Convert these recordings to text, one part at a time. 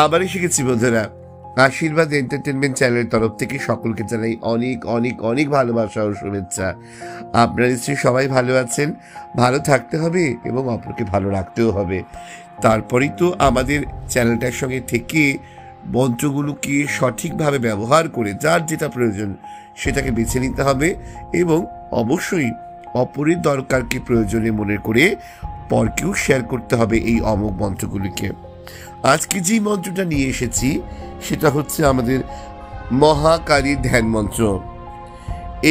আবারও শিখেছি বন্ধুরা। আশীর্বাদ এন্টারটেনমেন্ট চ্যানেলের তরফ থেকে সকলকে জানাই অনেক অনেক অনেক ভালোবাসা ও শুভেচ্ছা। আপনারা নিশ্চয়ই সবাই ভালো আছেন। ভালো থাকতে হবে এবং অপরকে ভালো রাখতেও হবে। তারপরেই তো আমাদের চ্যানেলটার সঙ্গে থেকে মন্ত্রগুলোকে সঠিকভাবে ব্যবহার করে যার যেটা প্রয়োজন সেটাকে বেছে নিতে হবে এবং অবশ্যই অপরের দরকারকে প্রয়োজনে মনে করে পরকেও শেয়ার করতে হবে এই অমোঘ মন্ত্রগুলিকে। আজকে যে মন্ত্রটা নিয়ে এসেছি সেটা হচ্ছে আমাদের মহাকালীর ধ্যান মন্ত্র।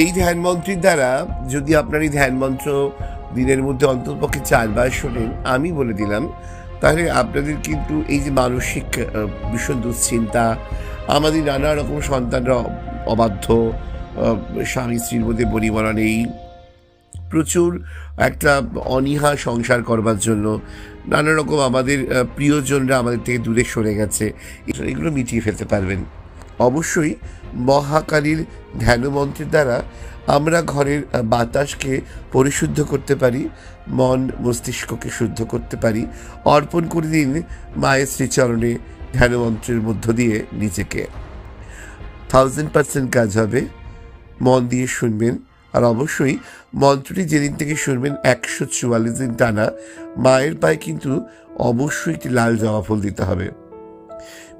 এই ধ্যান মন্ত্রের দ্বারা যদি আপনার এই ধ্যান মন্ত্র দিনের মধ্যে অন্ততপক্ষে 4 বার শোনেন, আমি বলে দিলাম, তাহলে আপনাদের কিন্তু এই যে মানসিক ভীষণ দুশ্চিন্তা, আমাদের নানা রকম সন্তানরা অবাধ্য, স্বামী স্ত্রীর মধ্যে বনিবনা নেই, প্রচুর একটা অনীহা সংসার করবার জন্য নানা রকম আমাদের প্রিয়জনরা আমাদের থেকে দূরে সরে গেছে, এগুলো মিটিয়ে ফেলতে পারবেন। অবশ্যই মহাকালীর ধ্যান মন্ত্রের দ্বারা আমরা ঘরের বাতাসকে পরিশুদ্ধ করতে পারি, মন মস্তিষ্ককে শুদ্ধ করতে পারি। অর্পণ করে দিন মায়ের শ্রীচরণে ধ্যান মন্ত্রের মধ্য দিয়ে নিজেকে। 1000% কাজ হবে। মন দিয়ে শুনবেন। আর অবশ্যই মন্ত্রটি যেদিন থেকে শুনবেন 144 দিন টানা মায়ের পায়ে কিন্তু অবশ্যই একটি লাল জবা ফুল দিতে হবে।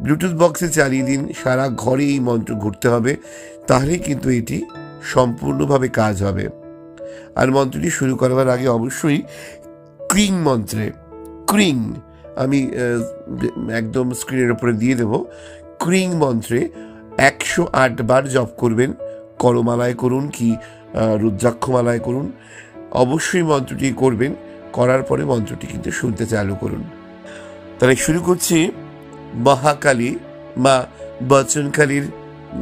ব্লুটুথ বক্সে চালিয়ে দিন, সারা ঘরে এই মন্ত্র ঘুরতে হবে, তাহলেই কিন্তু এটি সম্পূর্ণভাবে কাজ হবে। আর মন্ত্রটি শুরু করবার আগে অবশ্যই ক্রিং মন্ত্রে, ক্রিং আমি একদম স্ক্রিনের উপরে দিয়ে দেব, ক্রিং মন্ত্রে 108 বার জপ করবেন। করমালায় করুন কি রুদ্রাক্ষমালায় করুন, অবশ্যই মন্ত্রটি করবেন। করার পরে মন্ত্রটি কিন্তু শুনতে চালু করুন। তাহলে শুরু করছি মহাকালী মা বচনকালীর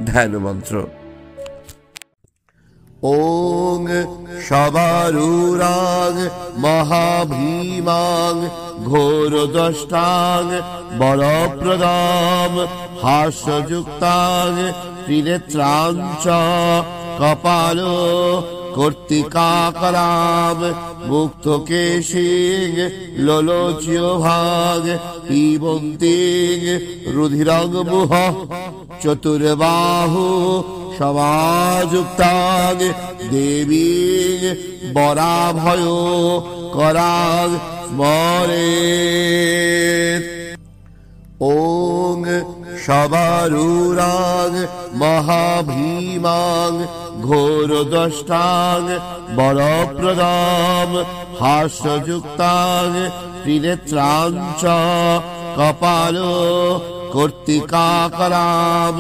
ধ্যান মন্ত্র। ওং শবারূঢ়াং মহাভীমাং ঘোরদষ্টাং বরপ্রদাং হাস্যযুক্তাং ত্রিনেত্রাং চ কপালো কর্তিকাকরাম মুক্তকেশিং লোলোচ্যভাগ পিবন্তিং রুধিরং মুহ চতুর্বাহু সমাযুক্তাং দেবীং বরাভয় করাং স্মরেৎ। ওং শবারূঢ়াং মহাভীমাং ঘোরদষ্টাং বরপ্রদাং হাস্যযুক্তাং ত্রিনেত্রাং চ কপালো কর্তিকাকরাম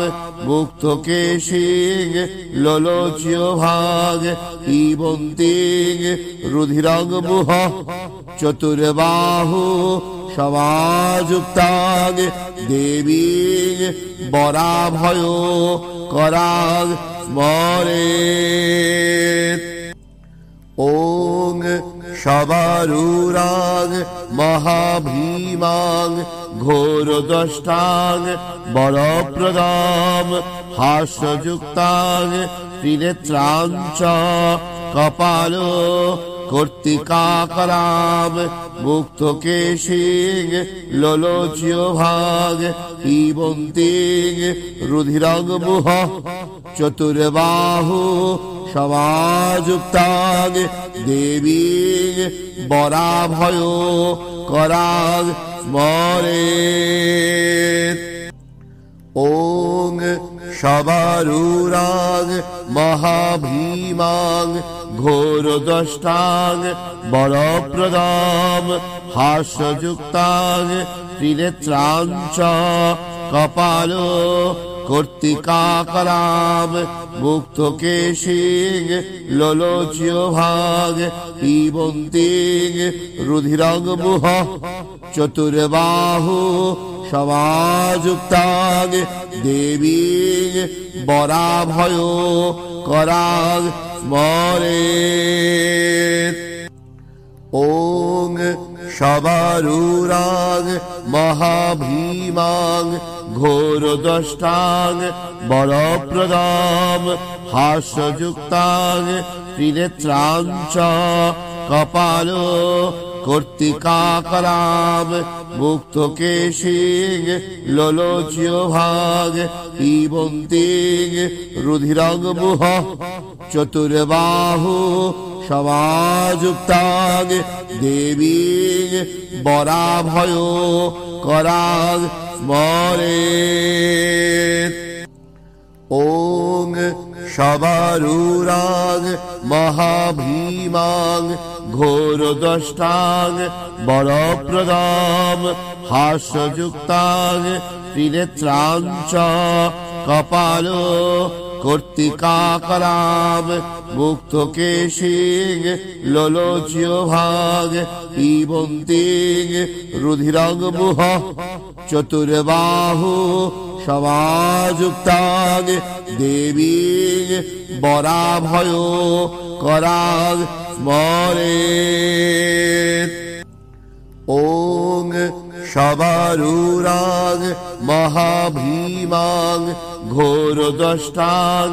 মুক্তকেশিং লোলোচ্যভাগ পিবন্তিং রুধিরং মুহ চতুর্বাহু সমাযুক্তাং দেবীং বরাভয় করাং স্মরেৎ। ওং শবারূঢ়াং মহাভীমাং ঘোরদষ্টাং বরপ্রদাং হাস্যযুক্তাং ত্রিনেত্রাং চ কপালো কর্তিকাকরাম মুক্তকেশিং লোলোচ্যভাগ পিবন্তিং রুধিরং মুহ চতুর্বাহু সমাযুক্তাং দেবীং বরাভয় করাং স্মরেৎ। ওং শবারূঢ়াং মহাভীমাং ঘোরদষ্টাং বরপ্রদাং হাস্যযুক্তাং ত্রিনেত্রাং চ কপালো কর্তিকাকরাম মুক্তকেশিং লোলোচ্যভাগ পিবন্তিং রুধিরং মুহ চতুর্বাহু সমাযুক্তাং দেবীং বরাভয় করাং স্মরেৎ। ওং শবারূঢ়াং মহাভীমাং ঘোরদষ্টাং বরপ্রদাং হাস্যযুক্তাং ত্রিনেত্রাং চ কপালো কর্তিকাকরাম মুক্ত কেশিং লোলোচ্য ভাগ পিবন্তিং রুধিরং মুহ চতুর্বাহু সমাযুক্তাং দেবীং বরাভয় করাং স্মরেৎ। ওং শবারূরাং মহাভীমাং ঘোরদষ্টাং বরপ্রদাম হাস্যযুক্তাং ত্রিনেত্রাং চ কপাল কর্তিকাকরাম মুক্ত কেশিং লোলোচ্য ভাগ পিবন্তিং রুধিরং মুহ চতুর্বাহু সমাযুক্তাং দেবীং বরাভয় করাং স্মরেৎ। ওং শবারূরাং মহাভীমাং ঘোরদষ্টাং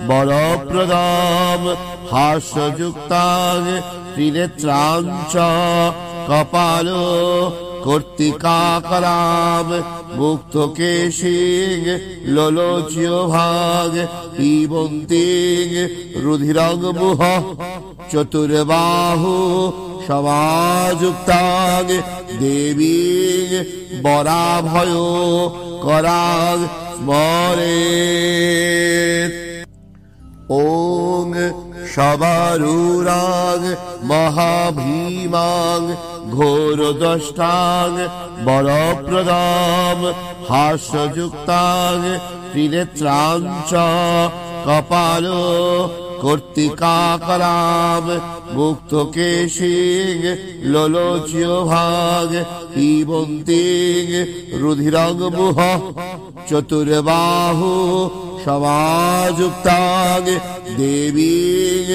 বরপ্রদাম হাস্যযুক্তাং ত্রিনেত্রাং চ কপাল কর্তিকাকরাম মুক্ত কেশিং লোলোচ্য ভাগ পিবন্তিং রুধিরং মুহ চতুর্বাহু সমাযুক্তাং দেবীং বরাভয় করাং স্মরেৎ। ওং শবারূরাং মহাভীমাং ঘোরদষ্টাং বরপ্রদাম হাস্যযুক্তাং ত্রিনেত্রাং চ কপাল কর্তিকাকরাম মুক্ত কেশিং লোলোচ্য ভাগ পিবন্তিং রুধিরং মুহ চতুর্বাহু সমাযুক্তাং দেবীং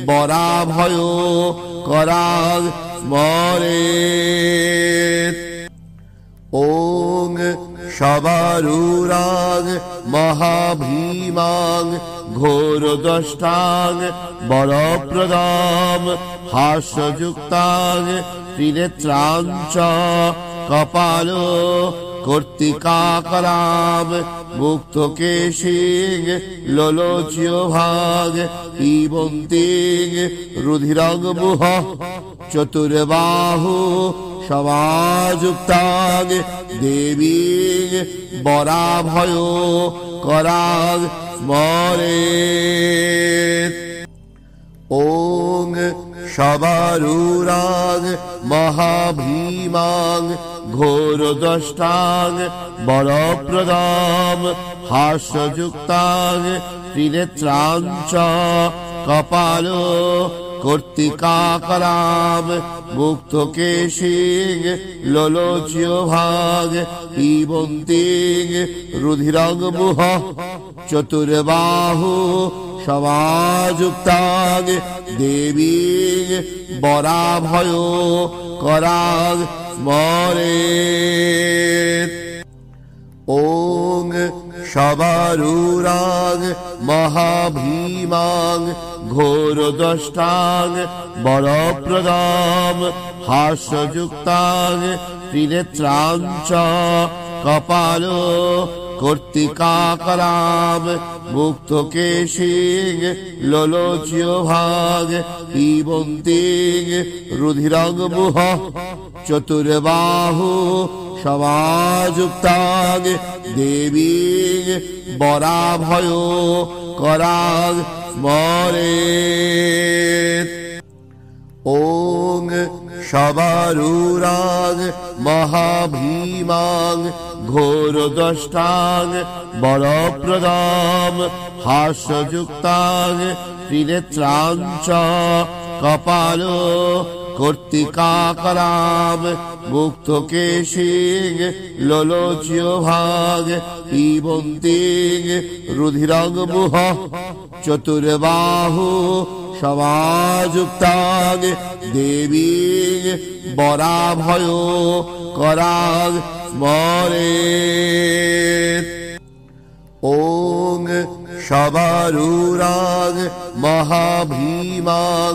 বরাভয় করাং স্মরেৎ। ওং শবারূরাং মহাভীমাং ঘোরদষ্টাং বরপ্রদাম হাস্যযুক্তাং ত্রিনেত্রাং চ কপাল কর্তিকাকরাম মুক্ত কেশিং লোলোচ্য ভাগ পিবন্তিং রুধিরং মুহ চতুর্বাহু সমাযুক্তাং দেবীং বরাভয় করাং স্মরেৎ। ওং শবারূরাং মহাভীমাং ঘোরদষ্টাং বরপ্রদাম হাস্যযুক্তাং ত্রিনেত্রাং চ কপাল কর্তিকাকরাম মুক্ত কেশিং লোলোচ্য ভাগ পিবন্তিং রুধিরং মুহ চতুর্বাহু সমাযুক্তাং দেবীং বরাভয় করাং স্মরেৎ। ওং শবারূরাং মহাভীমাং ঘোরদষ্টাং বরপ্রদাম হাস্যযুক্তাং ত্রিনেত্রাং চ কপাল কর্তিকাকরাম মুক্ত কেশিং লোলোচ্য ভাগ পিবন্তিং রুধিরং মুহ চতুর্বাহু সমাযুক্তাং দেবীং বরাভয় করাং স্মরেৎ। ওং শবারূরাং মহাভীমাং ঘোরদষ্টাং বরপ্রদাম হাস্যযুক্তাং ত্রিনেত্রাং চ কপাল কর্তিকাকরাম মুক্ত কেশিং লোলোচ্য ভাগ পিবন্তিং রুধিরং মুহ চতুর্বাহু সমাযুক্তাং দেবীং বরাভয় করাং স্মরেৎ। ওং শবারূঢ়াং মহাভীমাং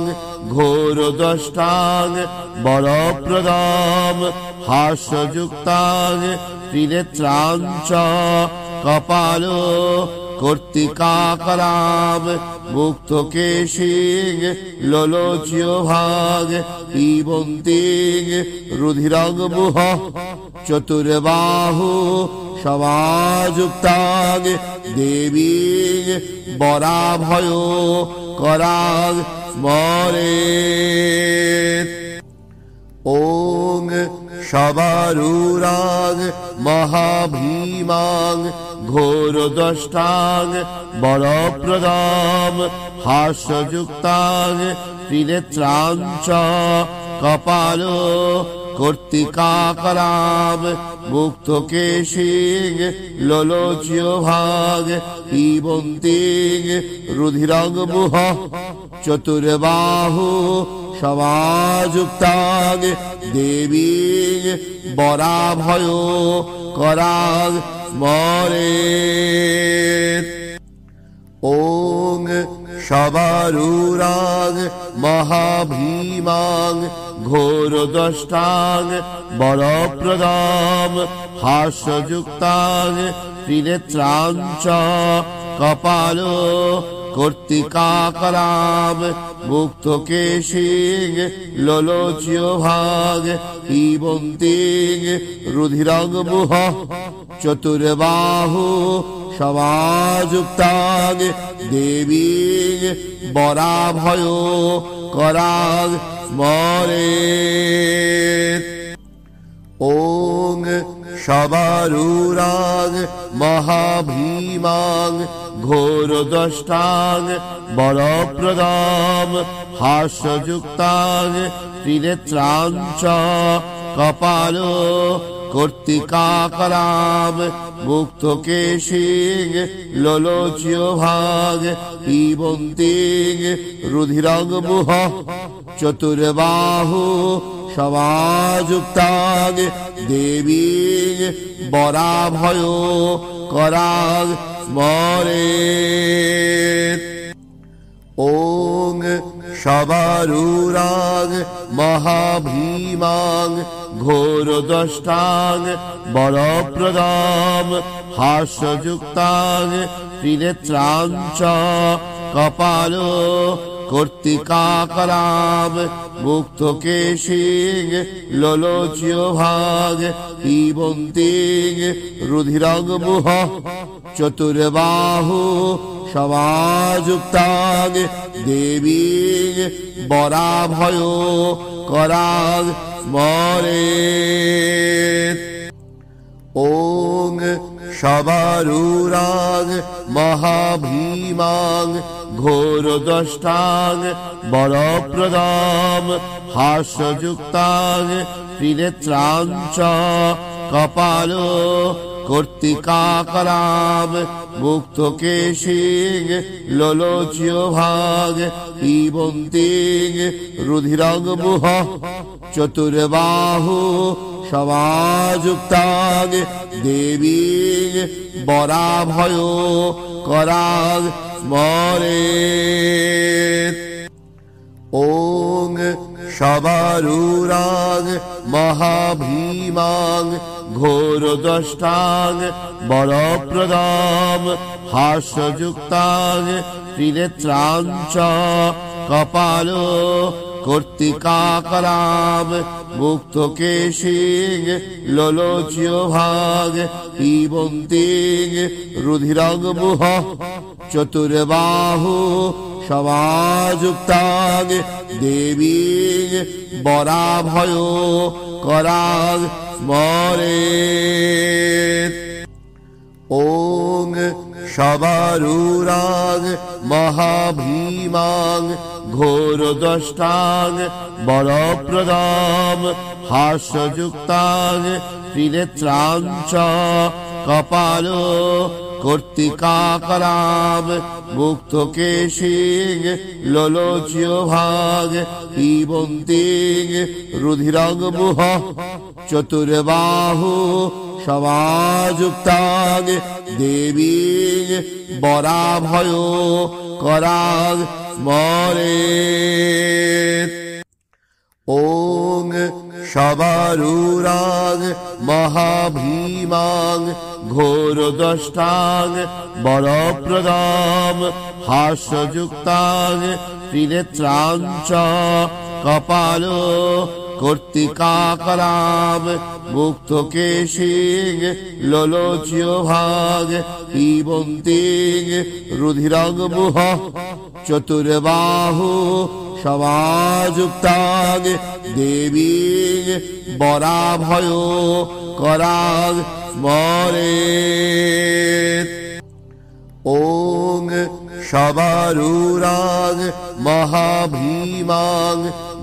ঘোরদষ্টাং বরপ্রদাং হাস্যযুক্তাং ত্রিনেত্রাং চ কপালো কর্তিকাকরাম মুক্তকেশিং লোলোচ্যভাগ পিবন্তিং রুধিরং মুহ চতুর্বাহু সমাযুক্তাং দেবীং বরাভয় করাং স্মরেৎ। ওং শবারূঢ়াং মহাভীমাং ঘোরদষ্টাং বরপ্রদাং হাস্যযুক্তাং ত্রিনেত্রাং চ কপালো কর্তিকাকরাম মুক্তকেশিং লোলোচ্যভাগ পিবন্তিং রুধিরং মুহ চতুর্বাহু সমাযুক্তাং দেবীং বরাভয় করাং স্মরেৎ। ওং শবারূঢ়াং মহাভীমাং ঘোরদষ্টাং বরপ্রদাং হাস্যযুক্তাং ত্রিনেত্রাং চ কপালো কর্তিকাকরাম মুক্তকেশিং লোলোচ্যভাগ পিবন্তিং রুধিরং মুহ চতুর্বাহু সমাযুক্তাং দেবীং বরাভয় করাং স্মরেৎ। ওং শবারূঢ়াং মহাভীমাং ঘোরদষ্টাং বরপ্রদাং হাস্যযুক্তাং ত্রিনেত্রাং চ কপালো কর্তিকাকরাম মুক্তকেশিং লোলোচ্যভাগ পিবন্তিং রুধিরং মুহ চতুর্বাহু সমাযুক্তাং দেবীং বরাভয় করাং স্মরেৎ। ওং শবারূঢ়াং মহাভীমাং ঘোরদষ্টাং বরপ্রদাং হাস্যযুক্তাং ত্রিনেত্রাং চ কপালো কর্তিকাকরাম মুক্তকেশিং লোলোচ্যভাগ পিবন্তিং রুধিরং মুহ চতুর্বাহু সমাযুক্তাং দেবীং বরাভয় করাং স্মরেৎ। ওং শবারূঢ়াং মহাভীমাং ঘোরদষ্টাং বরপ্রদাং হাস্যযুক্তাং ত্রিনেত্রাং চ কপালো কর্তিকাকরাম মুক্তকেশিং লোলোচ্যভাগ পিবন্তিং রুধিরং মুহ চতুর্বাহু সমাযুক্তাং দেবীং বরাভয় করাং স্মরেৎ। ওং শবারূঢ়াং মহাভীমাং ঘোরদষ্টাং বরপ্রদাং হাস্যযুক্তাং ত্রিনেত্রাং চ কপালো কর্তিকাকরাম মুক্তকেশিং লোলোচ্যভাগ পিবন্তিং রুধিরং মুহ চতুর্বাহু সমাযুক্তাং দেবীং বরাভয় করাং স্মরেৎ। ওং শবারূঢ়াং মহাভীমাং ঘোরদষ্টাং বরপ্রদাং হাস্যযুক্তাং ত্রিনেত্রাং চ কপালো কর্তিকাকরাম মুক্তকেশিং লোলোচ্যভাগ পিবন্তিং রুধিরং মুহ চতুর্বাহু समायुक्तां देवीं वराभयो करां स्मरेत्। ॐ शबरूरां महाभीमां घोरदष्टां वरप्रदां हास्ययुक्तां त्रिनेत्रां च कपालो कर्तिकाकरां मुक्तकेशीं लोलोच्यभाग पिबन्तीं रुधिरङ्मुह चतुर्बाहु समायुक्तां देवीं वराभयो करां स्मरेत्। ॐ शबरूरां महाभीमां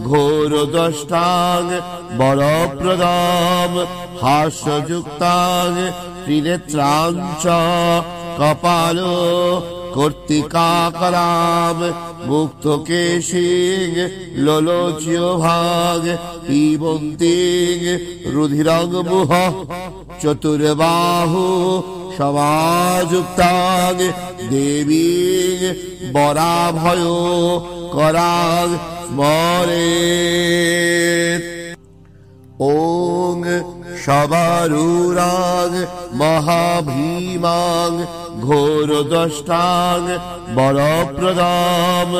घोरदष्टां वरप्रदां हास्ययुक्तां त्रिनेत्रां च कपालो कर्तिकाकरां मुक्तकेशीं लोलोच्यभाग पिबन्तीं रुधिरङ्मुह चतुर्बाहु समायुक्तां देवीं वराभयो करां स्मरेत्। ॐ शबरूरां महाभीमां घोरदष्टां वरप्रदां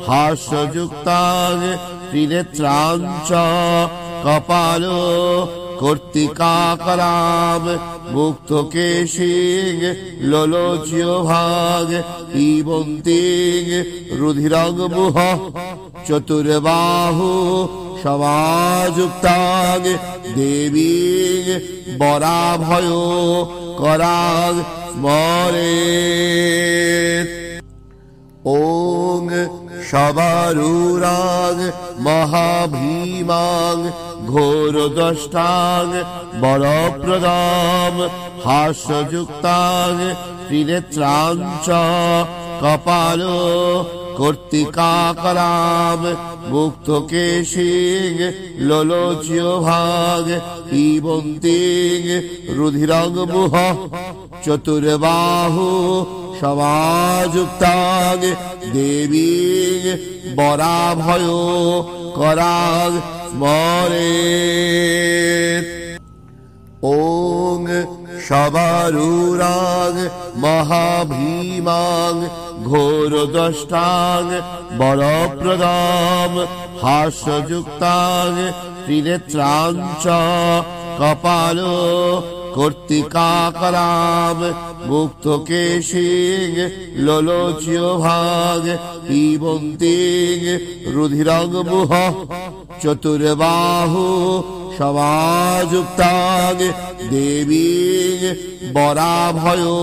हास्ययुक्तां त्रिनेत्रां च कपालो कर्तिकाकरां मुक्तकेशीं लोलोच्यभाग पिबन्तीं रुधिरङ्मुह चतुर्बाहु समायुक्तां देवीं वराभयो करां स्मरेत्। ॐ शबरूरां महाभीमां घोरदष्टां वरप्रदां हास्ययुक्तां त्रिनेत्रां च कपालो कर्तिकाकरां मुक्तकेशीं लोलोच्यभाग पिबन्तीं रुधिरङ्मुह चतुर्बाहु समायुक्तां देवीं वराभयो करां स्मरेत्। ॐ शबरूरां महाभीमां घोरदष्टां वरप्रदां हास्ययुक्तां त्रिनेत्रां च कपालो कर्तिकाकरां मुक्तकेशीं लोलोच्यभाग पिबन्तीं रुधिरङ्मुह चतुर्बाहु समायुक्तां देवीं वराभयो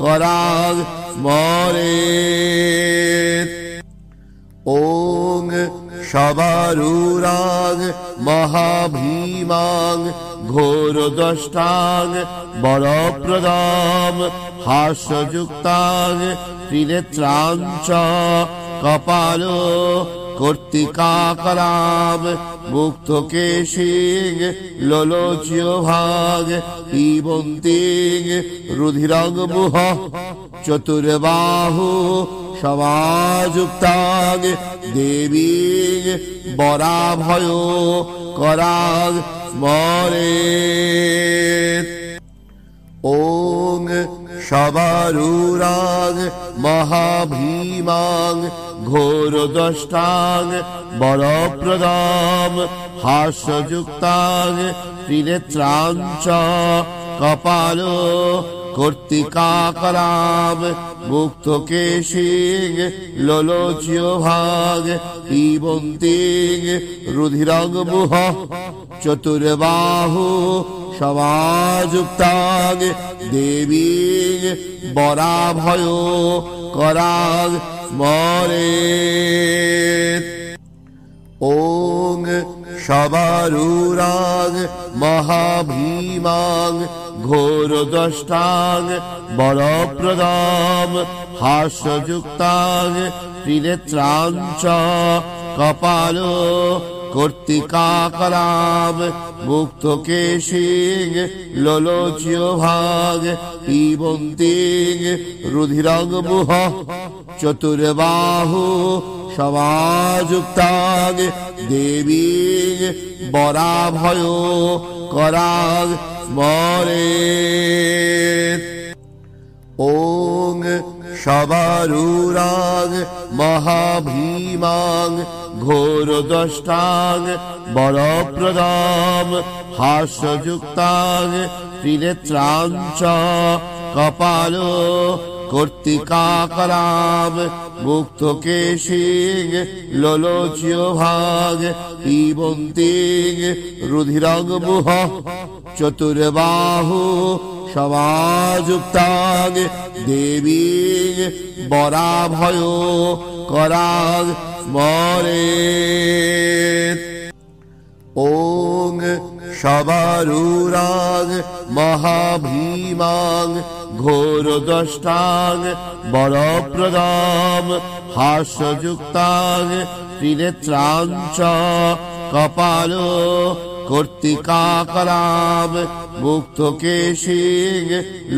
करां स्मरेत्। ॐ शबरूरां महाभीमां घोरदष्टां वरप्रदां हास्ययुक्तां त्रिनेत्रां च कपालो कर्तिकाकरां मुक्तकेशीं लोलोच्यभाग पिबन्तीं रुधिरङ्मुह चतुर्बाहु समायुक्तां देवीं वराभयो करां स्मरेत्। ॐ शबरूरां महाभीमां घोरदष्टां वरप्रदां हास्ययुक्तां त्रिनेत्रां च कपालो कर्तिकाकरां मुक्तकेशीं लोलोच्यभाग पिबन्तीं रुधिरङ्मुह चतुर्बाहु समायुक्तां देवीं वराभयो करां स्मरेत्। ॐ शबरूरां महाभीमां घोरदष्टां वरप्रदां हास्ययुक्तां त्रिनेत्रां च कपालो কর্তিকাকরাম মুক্ত কেশিং লোলোচ্য ভাগ পিবন্তিং রুধিরং মুহ চতুর্বাহু সমাযুক্তাং দেবীং বরাভয় করাং স্মরেৎ। ওং শবারূরাং মহাভীমাং ঘোরদষ্টাং বরপ্রদাম হাস্যযুক্তাং ত্রিনেত্রাং চ কপাল কর্তিকাকরাম মুক্ত কেশিং লোলোচ্য ভাগ পিবন্তিং রুধিরং মুহ চতুর্বাহু সমাযুক্তাং দেবীং বরাভয় করাং স্মরেৎ। ওং শবারূরাং মহাভীমাং ঘোরদষ্টাং বরপ্রদাম হাস্যযুক্তাং ত্রিনেত্রাং চ কপাল কর্তিকাকরাম মুক্ত কেশিং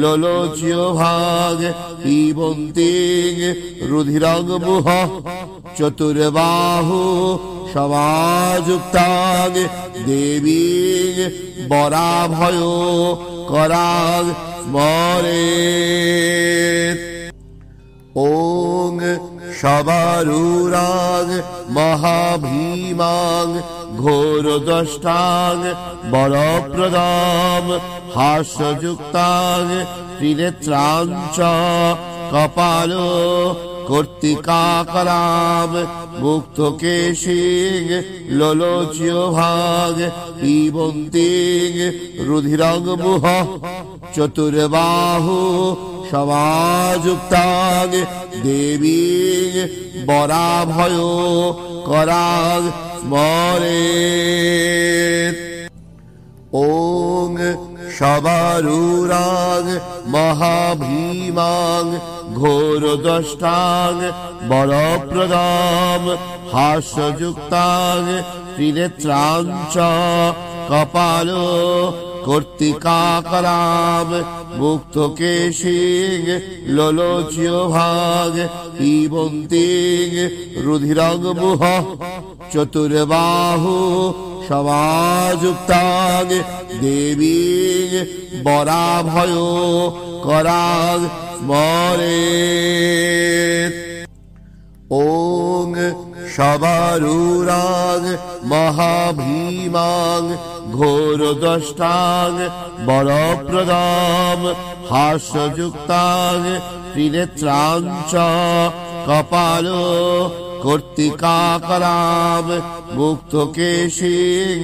লোলোচ্য ভাগ পিবন্তিং রুধিরং মুহ চতুর্বাহু সমাযুক্তাং দেবীং বরাভয় করাং স্মরেৎ। ওং শবারূরাং মহাভীমাং ঘোরদষ্টাং বরপ্রদাম হাস্যযুক্তাং ত্রিনেত্রাং চ কপাল কর্তিকাকরাম মুক্ত কেশিং লোলোচ্য ভাগ পিবন্তিং রুধিরং মুহ চতুর্বাহু সমাযুক্তাং দেবীং বরাভয় করাং স্মরেৎ। ওং শবারূরাং মহাভীমাং ঘোরদষ্টাং বরপ্রদাম হাস্যযুক্তাং ত্রিনেত্রাং চ কপাল কর্তিকাকরাম মুক্ত কেশিং লোলোচ্য ভাগ পিবন্তিং রুধিরং মুহ চতুর্বাহু সমাযুক্তাং দেবীং বরাভয় করাং স্মরেৎ। ওং শবারূরাং মহাভীমাং ঘোরদষ্টাং বরপ্রদাম হাস্যযুক্তাং ত্রিনেত্রাং চ কপাল কর্তিকাকরাম মুক্ত কেশিং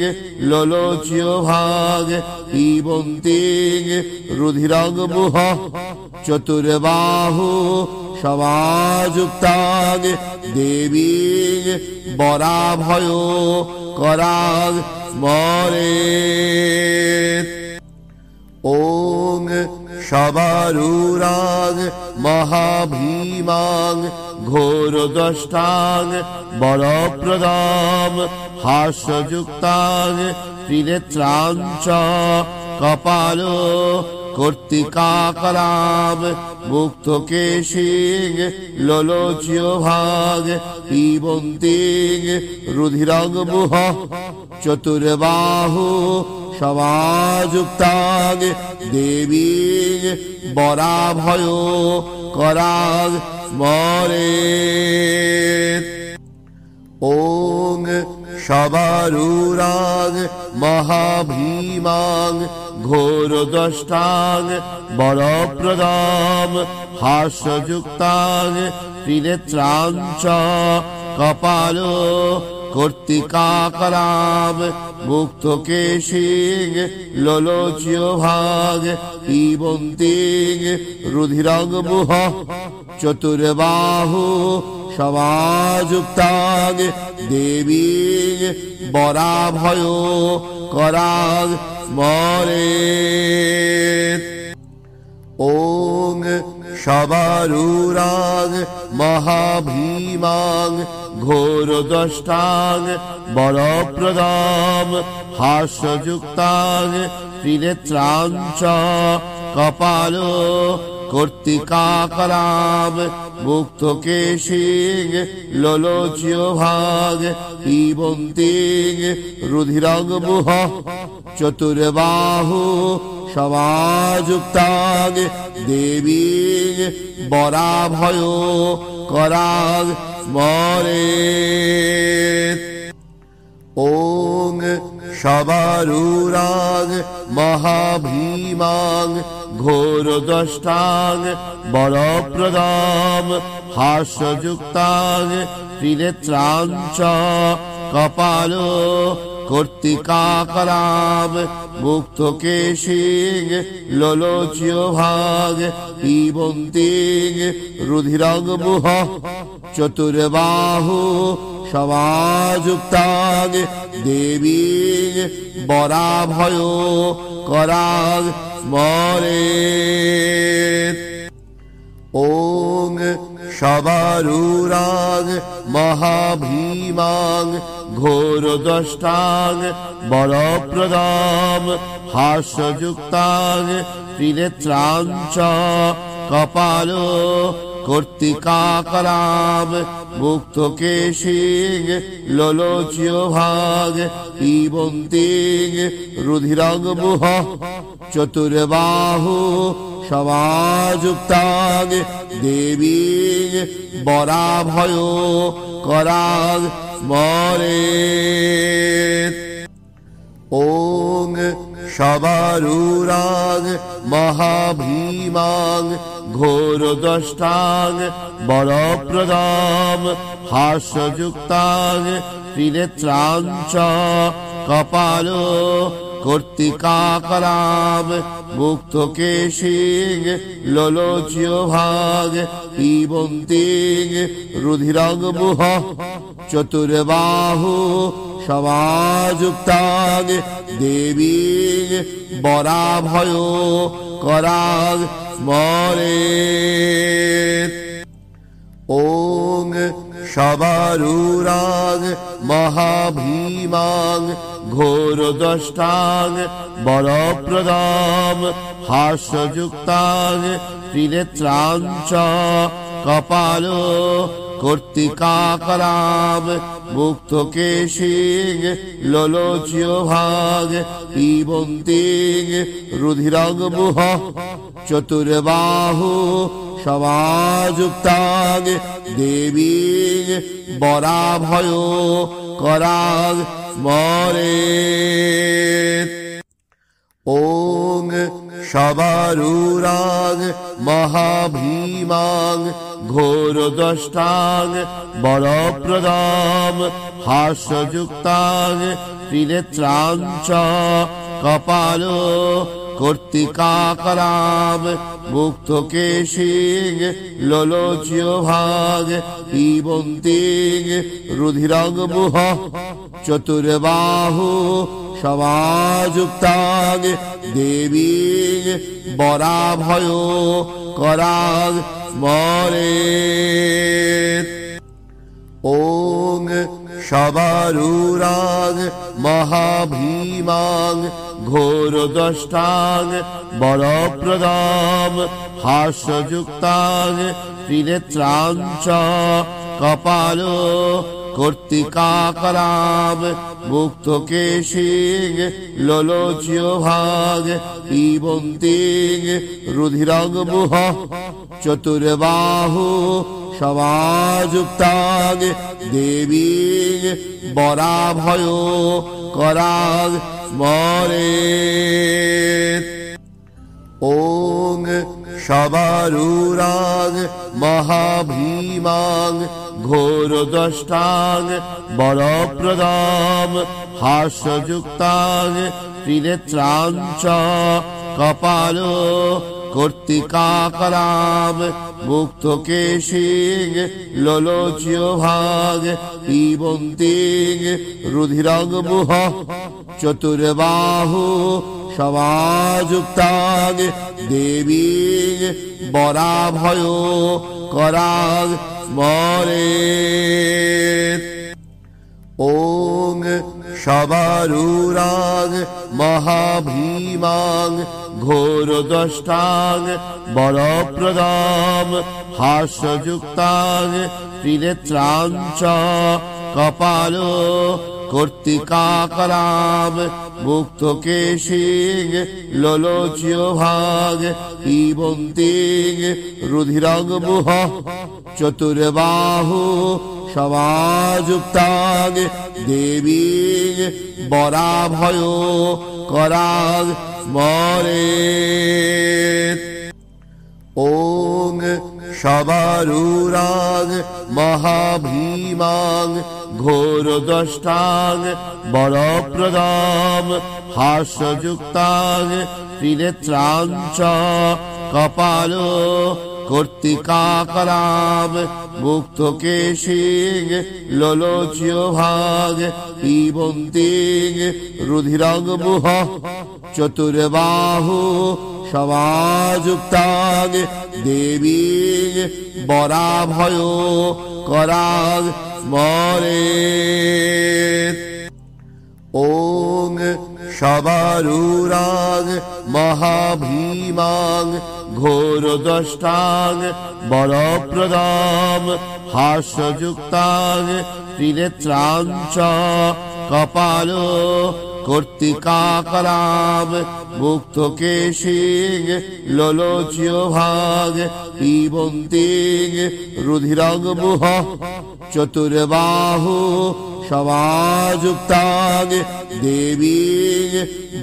লোলোচ্য ভাগ পিবন্তিং রুধিরং মুহ চতুর্বাহু সমাযুক্তাং দেবীং বরাভয় করাং স্মরেৎ। ওং শবারূরাং মহাভীমাং ঘোরদষ্টাং বরপ্রদাম হাস্যযুক্তাং ত্রিনেত্রাং চ কপাল কর্তিকাকরাম মুক্ত কেশিং লোলোচ্য ভাগ পিবন্তিং রুধিরং মুহ চতুর্বাহু সমাযুক্তাং দেবীং বরাভয় করাং স্মরেৎ। ওং শবারূরাং মহাভীমাং ঘোরদষ্টাং বরপ্রদাম হাস্যযুক্তাং ত্রিনেত্রাং চ কপাল কর্তিকাকরাম মুক্ত কেশিং লোলোচ্য ভাগ পিবন্তিং রুধিরং মুহ চতুর্বাহু সমাযুক্তাং দেবীং বরাভয় করাং স্মরেৎ। ওং শবারূঢ়াং মহাভীমাং ঘোরদষ্টাং বরপ্রদাং হাস্যযুক্তাং ত্রিনেত্রাং চ কপালো কর্তিকাকরাম মুক্তকেশিং লোলোচ্যভাগ পিবন্তিং রুধিরং মুহ চতুর্বাহু সমাযুক্তাং দেবীং বরাভয় করাং স্মরেৎ। ওং শবারূঢ়াং মহাভীমাং ঘোরদষ্টাং বরপ্রদাং হাস্যযুক্তাং ত্রিনেত্রাং চ কপালো কর্তিকাকরাম মুক্তকেশিং লোলোচ্যভাগ পিবন্তিং রুধিরং মুহ চতুর্বাহু সমাযুক্তাং দেবীং বরাভয় করাং স্মরেৎ। ওং শবারূঢ়াং মহাভীমাং ঘোরদষ্টাং বরপ্রদাং হাস্যযুক্তাং ত্রিনেত্রাং চ কপালো কর্তিকাকরাম মুক্তকেশিং লোলোচ্যভাগ পিবন্তিং রুধিরং মুহ চতুর্বাহু সমাযুক্তাং দেবীং বরাভয় করাং স্মরেৎ। ওং শবারূঢ়াং মহাভীমাং ঘোরদষ্টাং বরপ্রদাং হাস্যযুক্তাং ত্রিনেত্রাং চ কপালো কর্তিকাকরাম মুক্তকেশিং লোলোচ্যভাগ পিবন্তিং রুধিরং মুহ চতুর্বাহু সমাযুক্তাং দেবীং বরাভয় করাং স্মরেৎ। ওং শবারূঢ়াং মহাভীমাং ঘোরদষ্টাং বরপ্রদাং হাস্যযুক্তাং ত্রিনেত্রাং চ কপালো কর্তিকাকরাম মুক্তকেশিং লোলোচ্যভাগ পিবন্তিং রুধিরং মুহ চতুর্বাহু সমাযুক্তাং দেবীং বরাভয় করাং স্মরেৎ। ওং শবারূঢ়াং মহাভীমাং ঘোরদষ্টাং বরপ্রদাং হাস্যযুক্তাং ত্রিনেত্রাং চ কপালো কর্তিকাকরাম মুক্তকেশিং লোলোচ্যভাগ পিবন্তিং রুধিরং মুহ চতুর্বাহু সমাযুক্তাং দেবীং বরাভয় করাং স্মরেৎ। ওং শবারূঢ়াং মহাভীমাং ঘোরদষ্টাং বরপ্রদাং হাস্যযুক্তাং ত্রিনেত্রাং চ কপালো কর্তিকাকরাম মুক্তকেশিং লোলোচ্যভাগ পিবন্তিং রুধিরং মুহ চতুর্বাহু সমাযুক্তাং দেবীং বরাভয় করাং স্মরেৎ। ওং শবারূঢ়াং মহাভীমাং ঘোরদষ্টাং বরপ্রদাং হাস্যযুক্তাং ত্রিনেত্রাং চ কপালো কর্তিকাকরাম মুক্তকেশিং লোলোচ্যভাগ পিবন্তিং রুধিরং মুহ চতুর্বাহু समायुक्तां देवीं वराभय करां स्मरेत्। ॐ शबरूरां महाभीमां घोरदष्टां वरप्रदां हास्ययुक्तां त्रिनेत्रां च कपालो कर्तिकाकरां मुक्तकेशीं लोलोच्यभाग पिबन्तीं रुधिरं मुह चतुर्बाहु समायुक्तां देवीं वराभय करां स्मरेत्। ॐ शबरूरां महाभीमां घोरदष्टां वरप्रदां हास्ययुक्तां त्रिनेत्रां च कपालो कर्तिकाकरां मुक्तकेशीं लोलोच्यभाग पिबन्तीं रुधिरं मुह चतुर्बाहु समायुक्तां देवीं वराभय करां स्मरेत्। ॐ शबरूरां महाभीमां घोरदष्टां वरप्रदां हास्ययुक्तां त्रिनेत्रां च कपालो कर्तिकाकरां मुक्तकेशीं लोलोच्यभाग पिबन्तीं रुधिरं मुह चतुर्बाहु समायुक्तां देवीं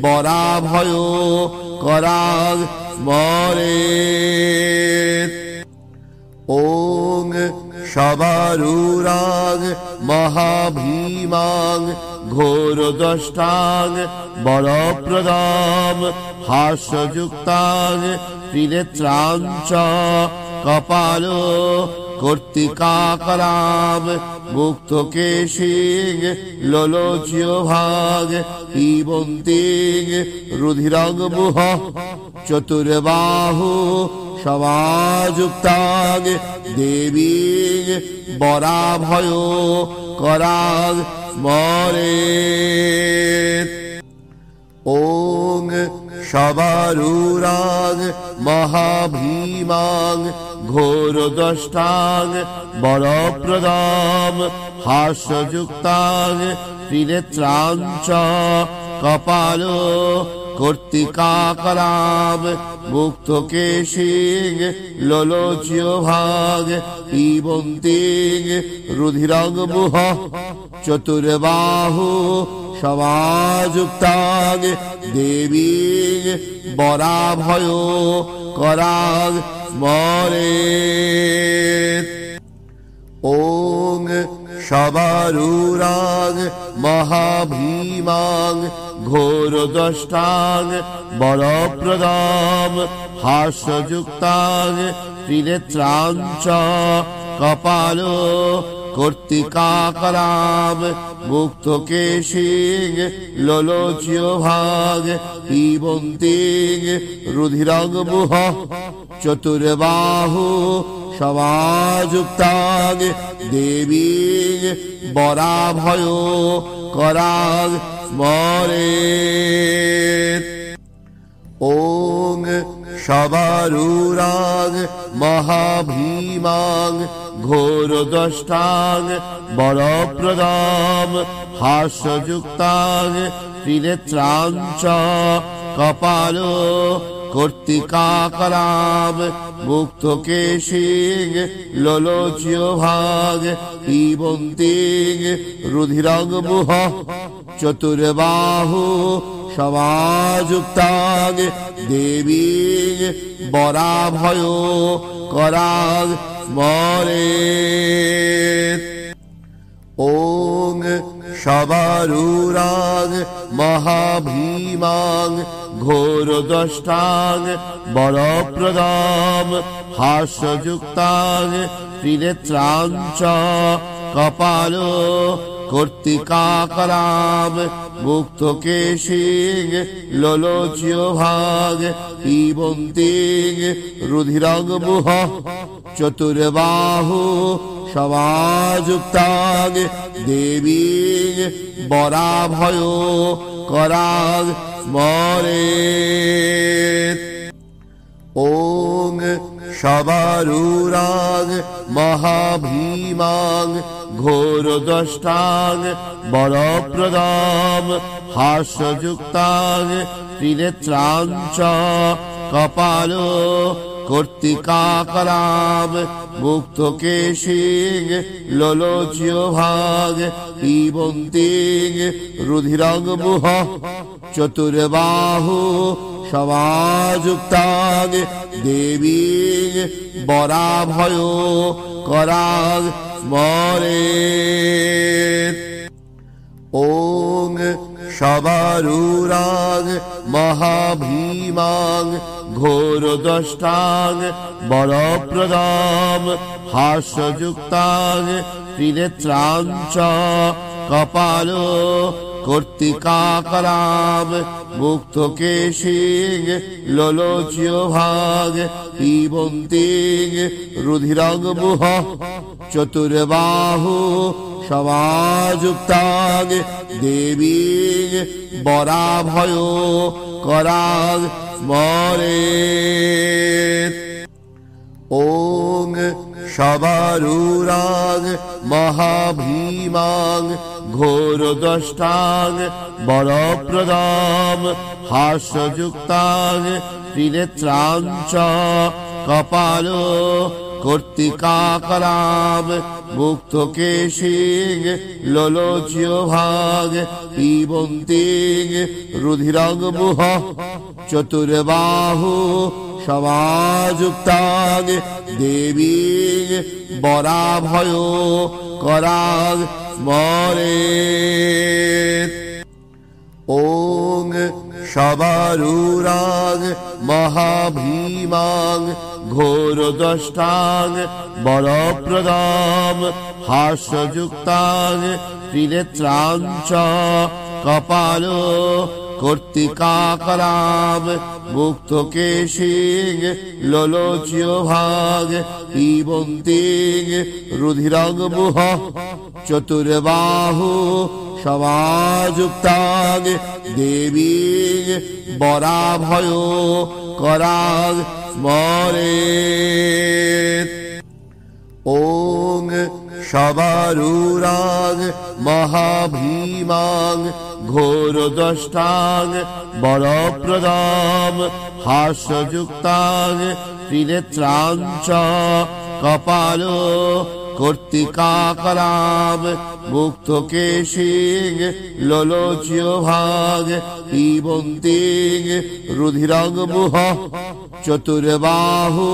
वराभय करां स्मरेत्। ॐ शबरूरां महाभीमां घोरदष्टां वरप्रदां हास्ययुक्तां त्रिनेत्रां च कपालो कर्तिकाकरां मुक्तकेशीं लोलोच्यभाग पिबन्तीं रुधिरं मुह चतुर्बाहु समायुक्तां देवीं वराभय करां स्मरेत्। ॐ शबरूरां महाभीमां घोरदष्टां वरप्रदां हास्ययुक्तां त्रिनेत्रां च कपालो कर्तिकाकरां मुक्तकेशीं लोलोच्यभाग पिबन्तीं रुधिरं मुह चतुर्बाहु समायुक्तां देवीं वराभय करां स्मरेत्। ॐ शबरूरां महाभीमां घोरदष्टां वरप्रदां हास्ययुक्तां त्रिनेत्रां च कपालो कर्तिकाकरां मुक्तकेशीं लोलोच्यभाग पिबन्तीं रुधिरं मुह चतुर्बाहु समायुक्तां देवीं वराभय करां स्मरेत्। ॐ शबरूरां महाभीमां घोरदष्टां वरप्रदां हास्ययुक्तां त्रिनेत्रां च कपालो कर्तिकाकरां मुक्तकेशीं लोलोच्यभाग पिबन्तीं रुधिरं मुह चतुर्बाहु समायुक्तां देवीं वराभय करां स्मरेत्। ॐ शबरूरां महाभीमां घोरदष्टां वरप्रदां हास्ययुक्तां त्रिनेत्रां च कपालो কর্তিকাকরাম মুক্তকেশিং লোলোচ্য ভাগ পিবন্তিং রুধিরং মুহ চতুর্বাহু সমাযুক্তাং দেবীং বরাভয় कराग स्मरेत्। ओं शबरूराग महाभीमांग घोरदष्टांग बलप्रदां हास्ययुक्तांग त्रिनेत्रांच कपालो কর্তিকাকরাম মুক্তকেশিং লোলোচ্য ভাগ পিবন্তিং রুধিরং মুহ চতুর্বাহু সমাযুক্তাং দেবীং বরাভয় कराग स्मरेत्। ओं शबरूराग महाभीमांग घोरदष्टांग बलप्रदां हास्ययुक्तांग त्रिनेत्रांच कपालो কর্তিকাকরাম মুক্তকেশিং লোলোচ্য ভাগ পিবন্তিং রুধিরং মুহ চতুর্বাহু সমাযুক্তাং দেবীং বরাভয় कराग स्मरेत्। ओं शबरूराग महाभीमांग घोरदष्टांग बलप्रदां हास्ययुक्तांग त्रिनेत्रांच कपालो কর্তিকাকরাম মুক্তকেশিং লোলোচ্য ভাগ পিবন্তিং রুধিরং মুহ চতুর্বাহু সমাযুক্তাং দেবীং বরাভয় कराग स्मरेत्। ओं शबरूराग महाभीमांग घोरदष्टांग बलप्रदां हास्ययुक्तांग त्रिनेत्रांच कपालो কর্তিকাকরাম মুক্তকেশিং লোলোচ্য ভাগ পিবন্তিং রুধিরং মুহ চতুর্বাহু সমাযুক্তাং দেবীং বরাভয় कराग स्मरेत्। ओं शबरूराग महाभीमांग घोरदष्टांग बलप्रदां हास्ययुक्तांग त्रिनेत्रांच कपालो কর্তিকাকরাম মুক্তকেশিং লোলোচ্য ভাগ পিবন্তিং রুধিরং মুহ চতুর্বাহু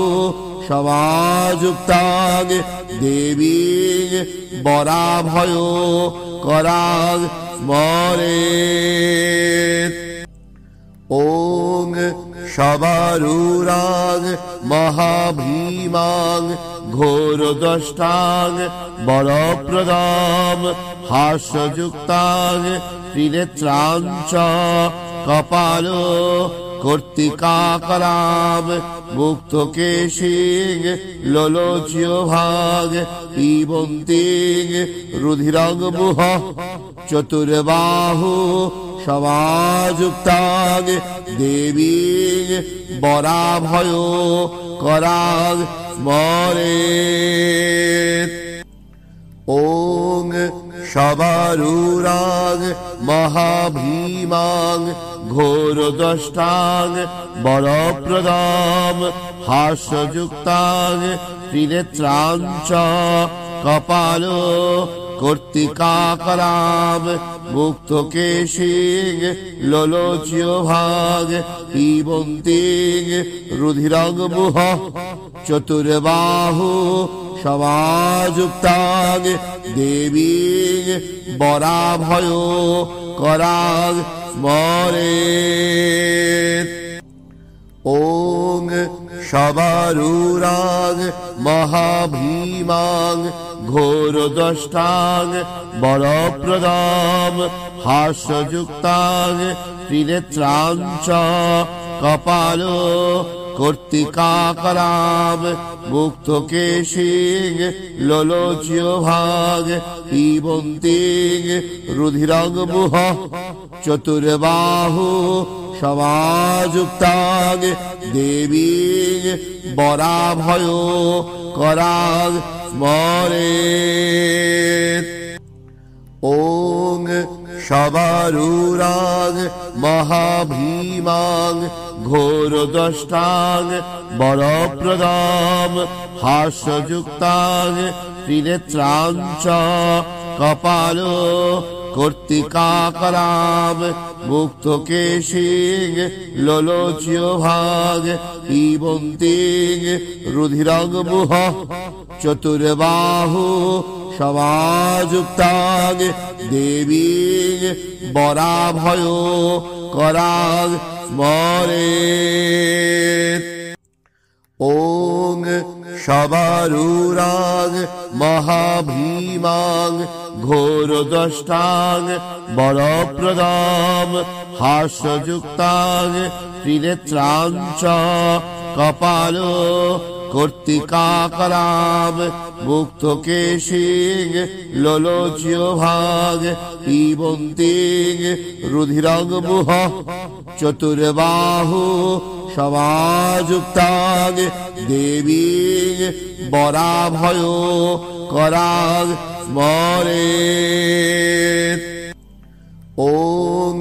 সমাযুক্তাং দেবীং বরাভয় कराग स्मरेत्। ओं शबरूराग महाभीमांग घोरदष्टांग बलप्रदां हास्ययुक्तांग त्रिनेत्रांच कपालो কর্তিকাকরাম মুক্তকেশিং লোলোচ্য ভাগ পিবন্তিং রুধিরং মুহ চতুর্বাহু সমাযুক্তাং দেবীং বরাভয় कराग स्मरेत्। ओं शबरूराग महाभीमांग घोरदष्टांग बलप्रदां हास्ययुक्तांग त्रिनेत्रांच कपालो কর্তিকাকরাম মুক্তকেশিং লোলোচ্য ভাগ পিবন্তিং রুধিরং মুহ চতুর্বাহু সমাযুক্তাং দেবীং বরাভয় कराग स्मरेत्। ओं শবরূরাং মহাভীমাং ঘোরদষ্টাং বরপ্রদাং হাস্যযুক্তাং ত্রিনেত্রাঞ্চ কপালো কর্তিকাকরাম মুক্তকেশিং লোলোচ্য ভাগ পিবন্তিং রুধিরং মুহ চতুর্বাহু সমাযুক্তাং দেবীং বরাভয় করাং স্মরেৎ। ওং শবরূরাং মহাভীমাং ঘোরদষ্টাং বরপ্রদাং হাস্যযুক্তাং ত্রিনেত্রাঞ্চ কপালো কর্তিকাকরাম মুক্তকেশিং লোলোচ্য ভাগ পিবন্তিং রুধিরং মুহ চতুর্বাহু সমাযুক্তাং দেবীং বরাভয় করাং স্মরেৎ। ওং শবরূরাং মহাভীমাং ঘোরদষ্টাং বরপ্রদাং হাস্যযুক্তাং ত্রিনেত্রাঞ্চ কপালো কর্তিকাকরাম মুক্তকেশিং লোলোচ্য ভাগ পিবন্তিং রুধিরং মুহ চতুর্বাহু সমাযুক্তাং দেবীং বরাভয় করাং স্মরেৎ। ওং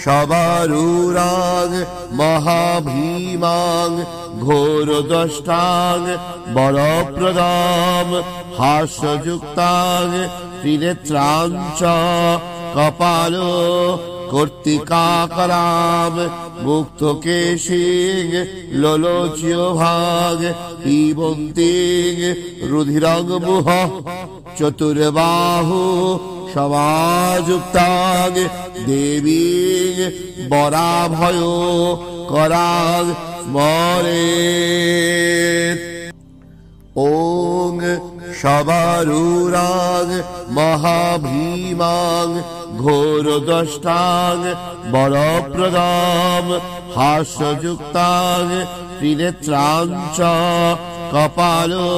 শবরূরাং মহাভীমাং ঘোরদষ্টাং বরপ্রদাং হাস্যযুক্তাং ত্রিনেত্রাঞ্চ কপালো কর্তিকাকরাম মুক্তকেশিং লোলোচ্য ভাগ পিবন্তিং রুধিরং মুহ চতুর্বাহু সমাযুক্তাং দেবীং বরাভয় করাং স্মরেৎ। ওং শবরূরাং মহাভীমাং ঘোরদষ্টাং বরপ্রদাং হাস্যযুক্তাং ত্রিনেত্রাঞ্চ কপালো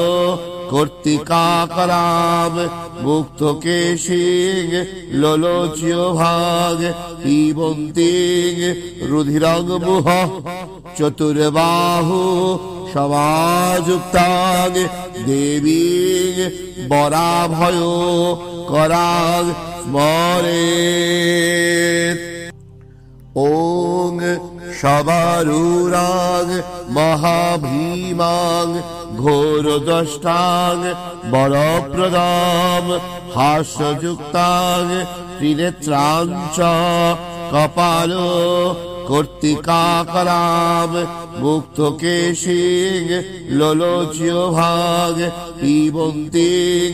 কর্তিকাকরাম মুক্তকেশিং লোলোচ্য ভাগ পিবন্তিং রুধিরং মুহ চতুর্বাহু সমাযুক্তাং দেবীং বরাভয় করাং স্মরেৎ। ওং শবরূরাং মহাভীমাং ঘোরদষ্টাং বরপ্রদাং হাস্যযুক্তাং ত্রিনেত্রাঞ্চ কপালো কর্তিকাকরাম মুক্তকেশিং লোলোচ্য ভাগ পিবন্তিং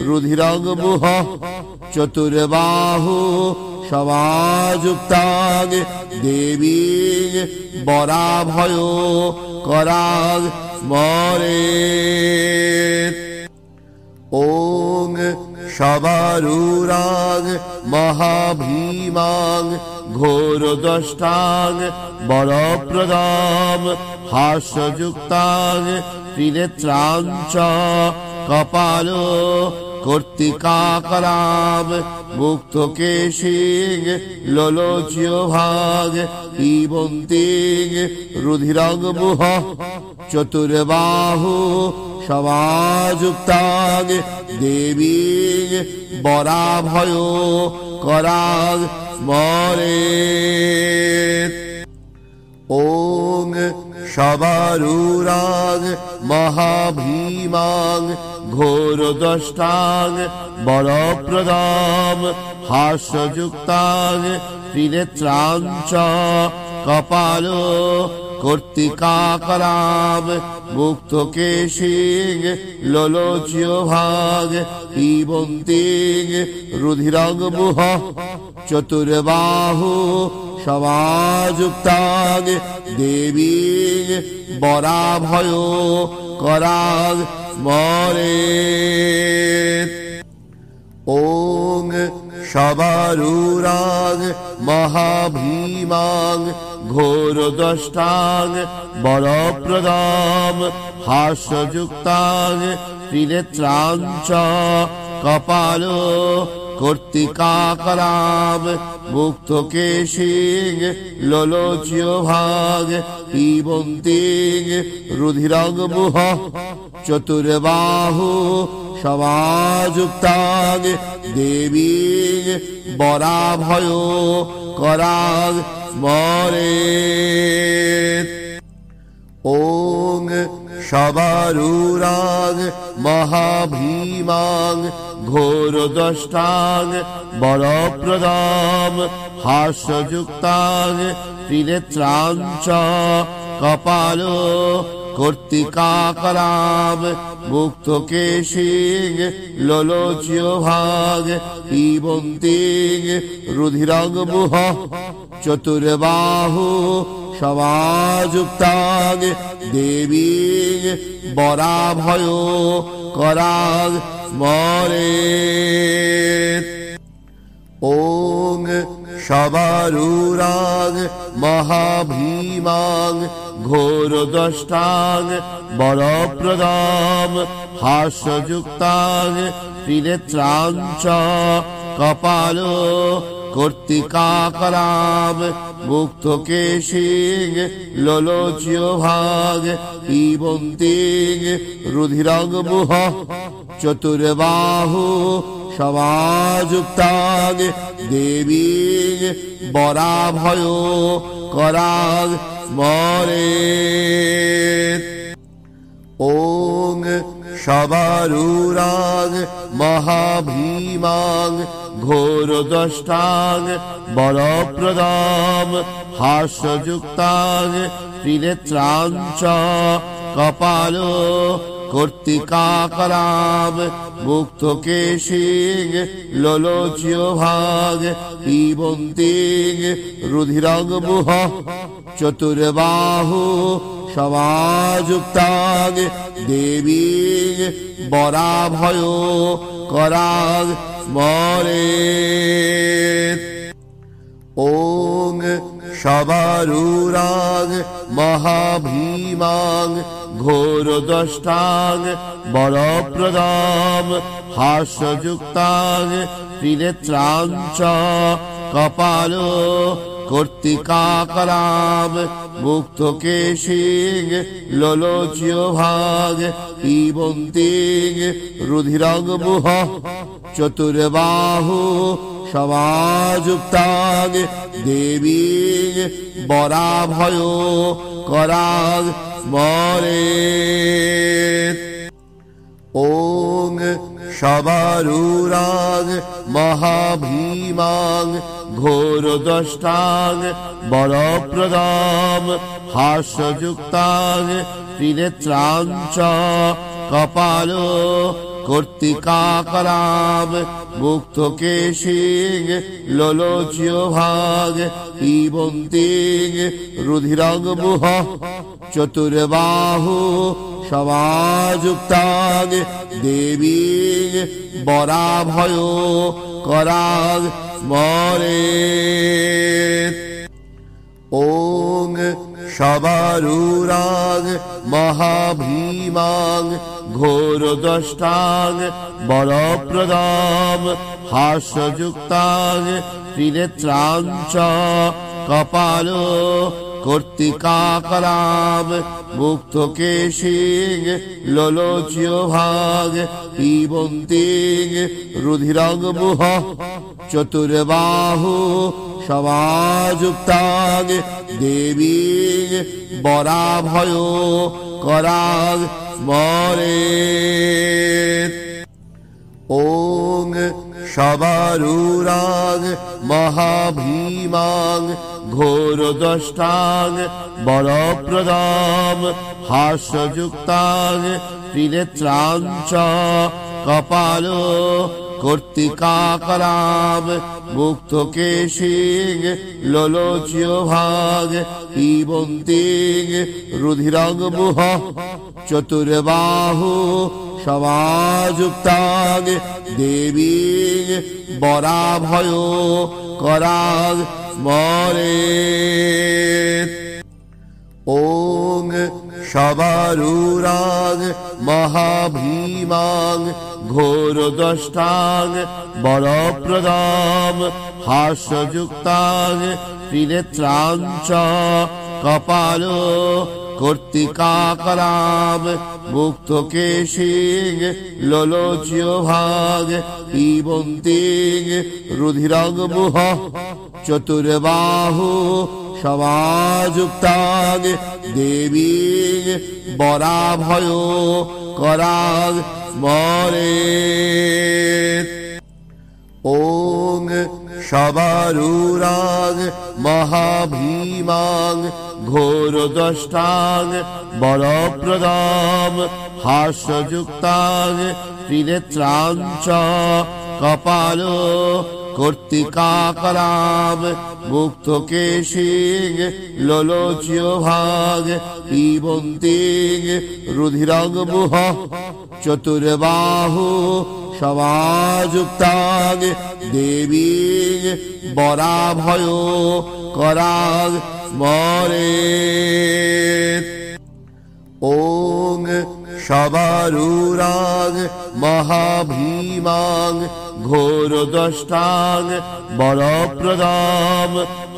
রুধিরং মুহ চতুর্বাহু সমাযুক্তাং দেবীং বরাভয় করাং স্মরেৎ। ওং শবরূরাং মহাভীমাং ঘোরদষ্টাং বরপ্রদাং হাস্যযুক্তাং ত্রিনেত্রাঞ্চ কপালো কর্তিকাকরাম মুক্তকেশিং লোলোচ্য ভাগ পিবন্তিং রুধিরং মুহ চতুর্বাহু সমাযুক্তাং দেবীং বরাভয় করাং স্মরেৎ। ওং শবরূরাং মহাভীমাং ঘোরদষ্টাং বরপ্রদাং হাস্যযুক্তাং ত্রিনেত্রাঞ্চ কপালো কর্তিকাকরাম মুক্তকেশিং লোলোচ্য ভাগ পিবন্তিং রুধিরং মুহ চতুর্বাহু समाजुक्तां देवीं वराभय करां स्मरेत्। ॐ शबरूरां महाभीमां घोरदष्टां वरप्रदां हास्ययुक्तां त्रिनेत्रां च कपालो कर्तिकाकरां मुक्तकेशीं लोलोच्यभाग पिबन्तीं रुधिरं मुह चतुर्बाहु समाजुक्तां देवीं वराभय करां स्मरेत्। ॐ शबरूरां महाभीमां घोरदष्टां वरप्रदां हास्ययुक्तां त्रिनेत्रां च कपालो कर्तिकाकरां मुक्तकेशीं लोलोच्यभाग पिबन्तीं रुधिरं मुह चतुर्बाहु समाजुक्तां देवीं वराभय करां स्मरेत्। ॐ शबरूरां महाभीमां घोरदष्टां वरप्रदां हास्ययुक्तां त्रिनेत्रां च कपालो कर्तिकाकरां मुक्तकेशीं लोलोच्यभाग पिबन्तीं रुधिरं मुह चतुर्बाहु समाजुक्तां देवीं वराभय करां स्मरेत्। ॐ शबरूरां महाभीमां घोरदष्टां वरप्रदां हास्ययुक्तां त्रिनेत्रां च कपालो कर्तिकाकरां मुक्तकेशीं लोलोच्यभाग पिबन्तीं रुधिरं मुह चतुर्बाहु समाजुक्तां देवीं वराभय करां स्मरेत्। ॐ शबरूरां महाभीमां घोरदष्टां वरप्रदां हास्ययुक्तां त्रिनेत्रां च कपालो कर्तिकाकरां मुक्तकेशीं लोलोच्यभाग पिबन्तीं रुधिरं मुह चतुर्बाहु समाजुक्तां देवीं वराभय करां स्मरेत्। ॐ शबरूरां महाभीमां घोरदष्टां वरप्रदां हास्ययुक्तां त्रिनेत्रां च कपालो कर्तिकाकरां मुक्तकेशीं लोलोच्यभाग पिबन्तीं रुधिरं मुह चतुर्बाहु समाजुक्तां देवीं वराभय करां स्मरेत्। ॐ शबरूरां महाभीमां घोरदष्टां वरप्रदां हास्ययुक्तां त्रिनेत्रां च कपालो कर्तिकाकरां मुक्तकेशीं लोलोच्यभाग पिबन्तीं रुधिरं मुह चतुर्बाहु समाजुक्तां देवीं वराभय करां स्मरेत्। ॐ शबरूरां महाभीमां घोरदष्टां वरप्रदां हास्ययुक्तां ত্রিনেত্রাঞ্চ কপাল কর্তিকাকরাম মুক্তকেশিং লোলোচ্য ভাগ পিবন্তিং রুধিরং মুহ চতুর্বাহু সমাযুক্তাং দেবীং বরাভয় করাং স্মরেৎ। ওং শবারূরাং মহাভীমাং ঘোরদষ্টাং বরপ্রদাং হাস্যযুক্তাং ত্রিনেত্রাঞ্চ কপাল কর্তিকাকরাম মুক্তকেশিং লোলোচ্য ভাগ পিবন্তিং রুধিরং মুহ চতুর্বাহু সমাযুক্তাং দেবীং বরাভয় করাং স্মরেৎ। ওং শবারূরাং মহাভীমাং ঘোরদষ্টাং বরপ্রদাং হাস্যযুক্তাং ত্রিনেত্রাঞ্চ কপাল কর্তিকাকরাম মুক্তকেশিং লোলোচ্য ভাগ পিবন্তিং রুধিরং মুহ চতুর্বাহু সমাযুক্তাং দেবীং বরাভয় করাং স্মরেৎ। ওং শবারূরাং মহাভীমাং ঘোরদষ্টাং বরপ্রদাং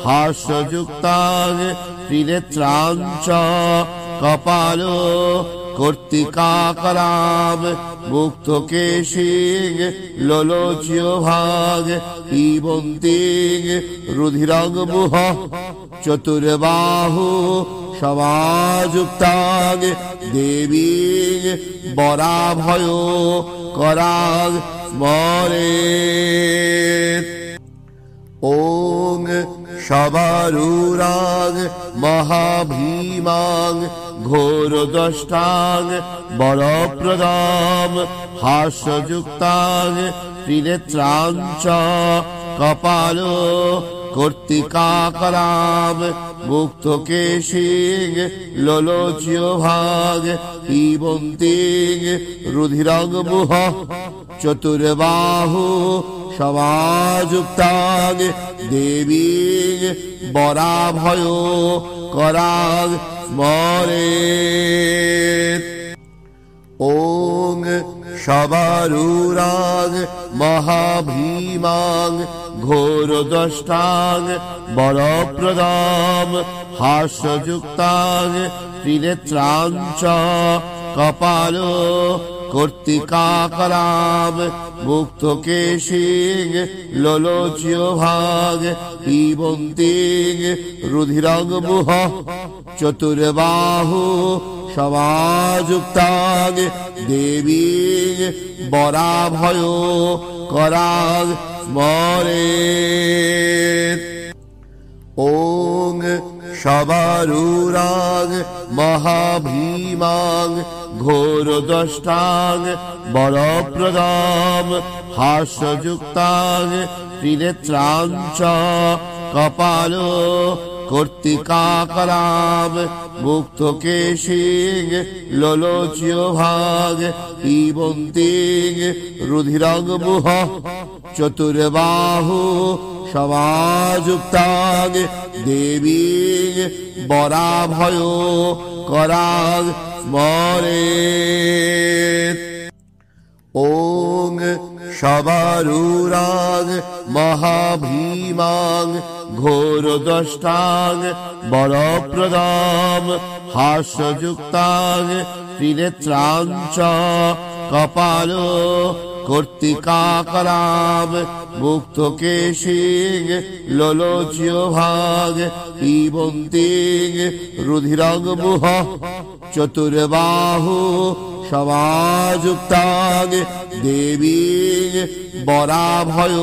হাস্যযুক্তাং ত্রিনেত্রাঞ্চ কপাল কর্তিকাকরাম মুক্তকেশিং লোলোচ্য ভাগ পিবন্তিং রুধিরং মুহ চতুর্বাহু সমাযুক্তাং দেবীং বরাভয় করাং স্মরেৎ। ওং শবারূরাং মহাভীমাং ঘোরদষ্টাং বরপ্রদাং হাস্যযুক্তাং ত্রিনেত্রাঞ্চ কপাল কর্তিকাকরাম মুক্তকেশিং লোলোচ্য ভাগ পিবন্তিং রুধিরং মুহ চতুর্বাহু সমাযুক্তাং দেবীং বরাভয় করাং স্মরেৎ। ওং শবারূরাং মহাভীমাং ঘোরদষ্টাং বরপ্রদাং হাস্যযুক্তাং ত্রিনেত্রাঞ্চ কপাল কর্তিকাকরাম মুক্তকেশিং লোলোচ্য ভাগ পিবন্তিং রুধিরং মুহ চতুর্বাহু সমাযুক্তাং দেবীং বরাভয় করাং স্মরেৎ। ওং শবারূরাং মহাভীমাং ঘোরদষ্টাং বরপ্রদাং হাস্যযুক্তাং ত্রিনেত্রাঞ্চ কপাল কর্তিকাকরাম মুক্তকেশিং লোলোচ্য ভাগ পিবন্তিং রুধিরং মুহ চতুর্বাহু সমাযুক্তাং দেবীং বরাভয় করাং স্মরেৎ। ওং শবারূরাং মহাভীমাং ঘোরদষ্টাং বরপ্রদাং হাস্যযুক্তাং ত্রিনেত্রাঞ্চ কপাল কর্তিকাকরাম মুক্তকেশিং লোলোচ্য ভাগ পিবন্তিং রুধিরং মুহ চতুর্বাহু সমাযুক্তাং দেবীং বরাভয়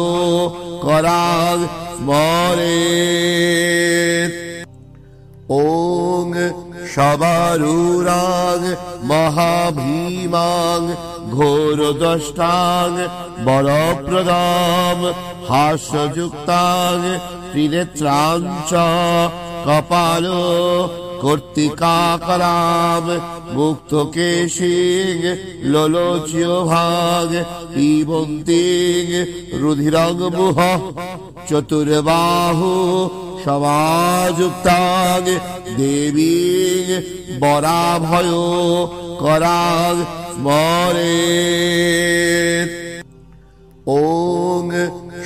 করাং স্মরেৎ। ওং শবারূরাং মহাভীমাং ঘোরদষ্টাং বরপ্রদাং হাস্যযুক্তাং ত্রিনেত্রাং চ কপালো কর্তিকাকরাম মুক্তকেশিং লোলোচ্যভাগ পিবন্তিং রুধিরং মুহ চতুর্বাহু সমাযুক্তাং দেবীং বরাভয় করাং স্মরেৎ। ওং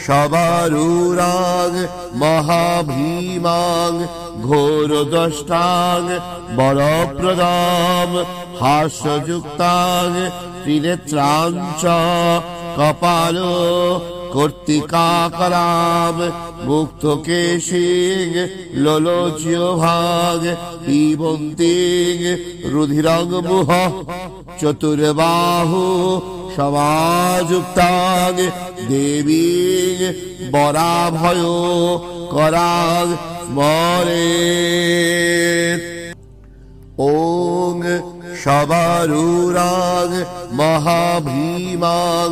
শবারূরাং মহাভীমাং ঘোরদষ্টাং বরপ্রদাং হাস্যযুক্তাং ত্রিনেত্রাং চ কপালো কর্তিকাকরাম মুক্তকেশিং লোলোচ্যভাগ পিবন্তিং রুধিরং মুহ চতুর্বাহু সমাযুক্তাং দেবীং বরাভয় করাং স্মরেৎ। ওং শবারূরাং মহাভীমাং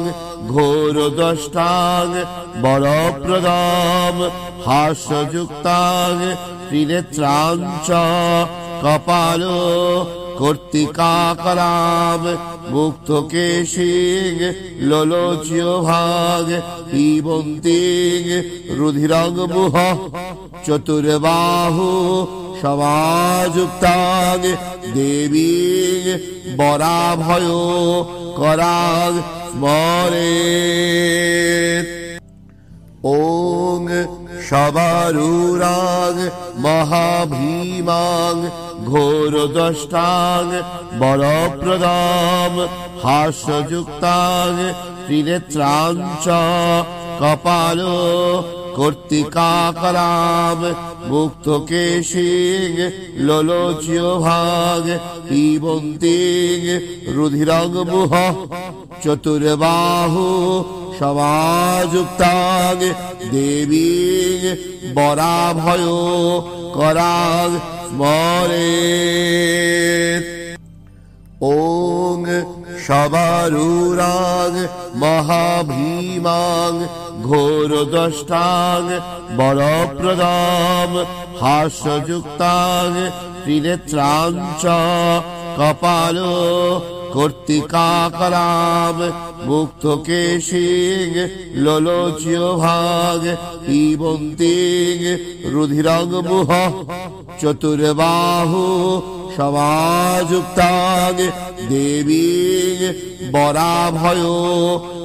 ঘোরদষ্টাং বরপ্রদাং হাস্যযুক্তাং ত্রিনেত্রাং চ কপালো কর্তিকাকরাম মুক্তকেশিং লোলোচ্যভাগ পিবন্তিং রুধিরং মুহ চতুর্বাহু সমাযুক্তাং দেবীং বরাভয় করাং স্মরেৎ। ওং শবারূরাং মহাভীমাং ঘোরদষ্টাং বরপ্রদাং হাস্যযুক্তাং ত্রিনেত্রাং চ কপালো কর্তিকাকরাম মুক্তকেশিং লোলোচ্যভাগ পিবন্তিং রুধিরং মুহ চতুর্বাহু সমাযুক্তাং দেবীং বরাভয় করাং স্মরেৎ। ওং শবারূরাং মহাভীমাং ঘোরদষ্টাং বরপ্রদাং হাস্যযুক্তাং ত্রিনেত্রাং চ কপালো কর্তিকাকরাম মুক্তকেশিং লোলোচ্যভাগ পিবন্তিং রুধিরং মুহ চতুর্বাহু সমাযুক্তাং দেবীং বরাভয়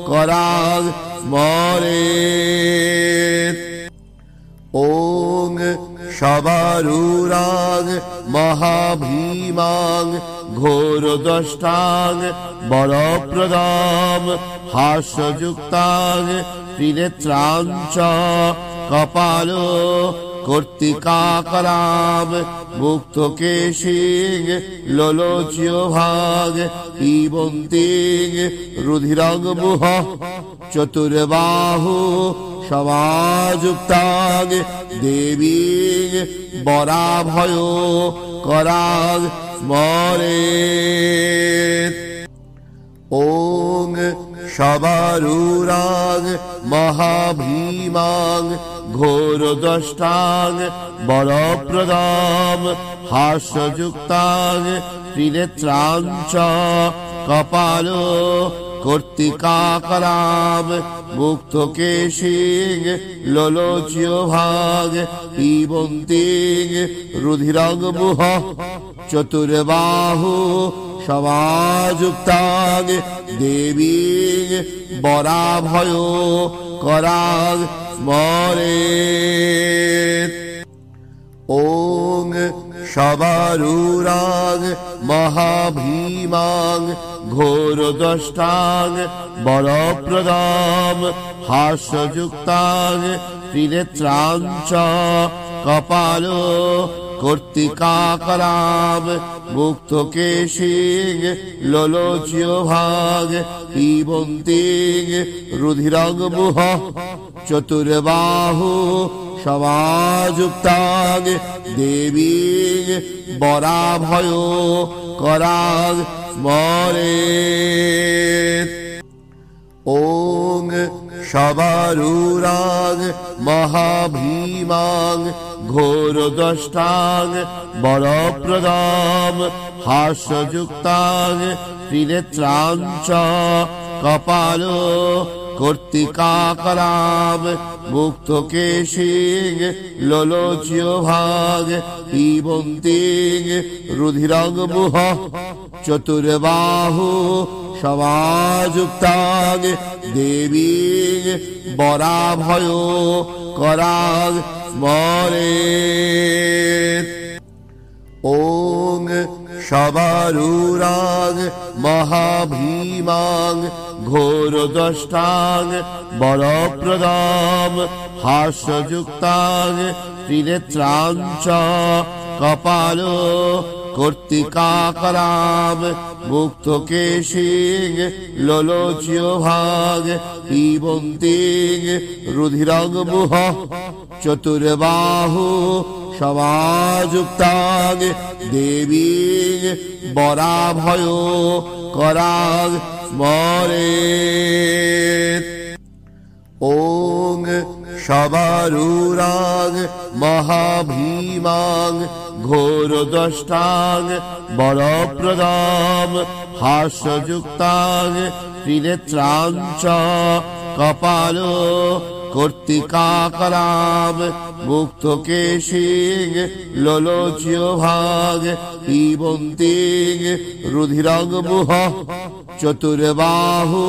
করাং স্মরেৎ। ওং শবারূরাং মহাভীমাং ঘোরদষ্টাং বরপ্রদাং হাস্যযুক্তাং ত্রিনেত্রাং চ কপালো কর্তিকাকরাম মুক্তকেশিং লোলোচ্যভাগ পিবন্তিং রুধিরং মুহ চতুর্বাহু সমাযুক্তাং দেবীং বরাভয় করাং স্মরেৎ। ওং শবারূরাং মহাভীমাং ঘোরদষ্টাং বরপ্রদাং হাস্যযুক্তাং ত্রিনেত্রাং চ কপালো কর্তিকাকরাম মুক্তকেশিং লোলোচ্যভাগ পিবন্তিং রুধিরং মুহ চতুর্বাহু সমাযুক্তাং দেবীং বরাভয় করাং স্মরেৎ। ওং শবারূরাং মহাভীমাং ঘোরদষ্টাং বরপ্রদাং হাস্যযুক্তাং ত্রিনেত্রাং চ কপালো কর্তিকাকরাম মুক্তকেশিং লোলোচ্যভাগ পিবন্তিং রুধিরং মুহ চতুর্বাহু সমাযুক্তাং দেবীং বরাভয় করাং স্মরেৎ। ওং শবারূঢ়াং মহাভীমাং ঘোরদষ্টাং বরপ্রদাং হাস্যযুক্তাং ত্রিনেত্রাং চ কপালো কর্তিকাকরাম মুক্তকেশিং লোলোচ্যভাগ পিবন্তিং রুধিরং মুহ চতুর্বাহু সমাযুক্তাং দেবীং বরাভয় করাং স্মরেৎ। ওং শবারূঢ়াং মহাভীমাং ঘোরদষ্টাং বরপ্রদাং হাস্যযুক্তাং ত্রিনেত্রাং চ কপালো কর্তিকাকরাম মুক্তকেশিং লোলোচ্যভাগ পিবন্তিং রুধিরং মুহ চতুর্বাহু সমাযুক্তাং দেবীং বরাভয় করাং স্মরেৎ। ওং শবারূঢ়াং মহাভীমাং ঘোরদষ্টাং বরপ্রদাং হাস্যযুক্তাং ত্রিনেত্রাং চ কপালো কর্তিকাকরাম মুক্তকেশিং লোলোচ্যভাগ পিবন্তিং রুধিরং মুহ চতুর্বাহু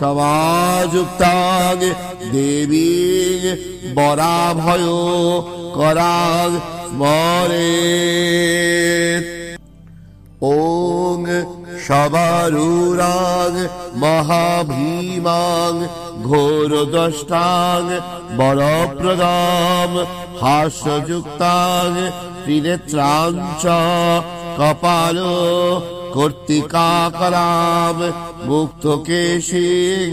সমাযুক্তাং দেবীং বরাভয় করাং স্মরেৎ। ওং শবারূঢ়াং মহাভীমাং ঘোরদষ্টাং বরপ্রদাং হাস্যযুক্তাং ত্রিনেত্রাং চ কপালো কর্তিকাকরাম মুক্তকেশিং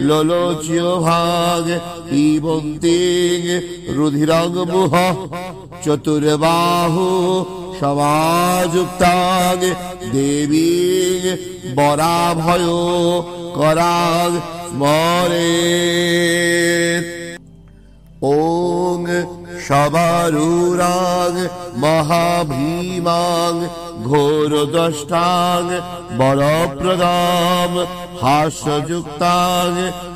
লোলোচ্যভাগ পিবন্তিং রুধিরং মুহ চতুর্বাহু সমাযুক্তাং দেবীং বরাভয় করাং স্মরেৎ। ওং শবারূঢ়াং মহাভীমাং ঘোরদষ্টাং বরপ্রদাং হাস্যযুক্তাং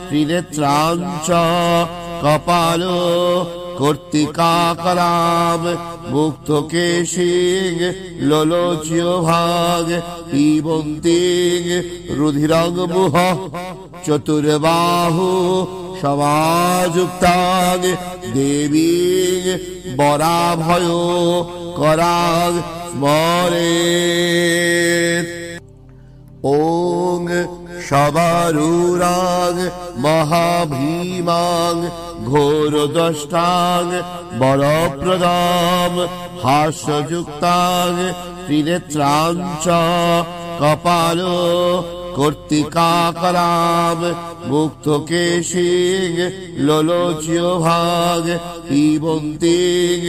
ত্রিনেত্রাং চ কপালো কর্তিকাকরাম মুক্তকেশিং লোলোচ্যভাগ পিবন্তিং রুধিরং মুহ চতুর্বাহু সমাযুক্তাং দেবীং বরাভয় করাং স্মরেৎ। ওং শবারূঢ়াং মহাভীমাং ঘোরদষ্টাং বরপ্রদাং হাস্যযুক্তাং ত্রিনেত্রাং চ কপালো কর্তিকাকরাম মুক্তকেশিং লোলোচ্যভাগ পিবন্তিং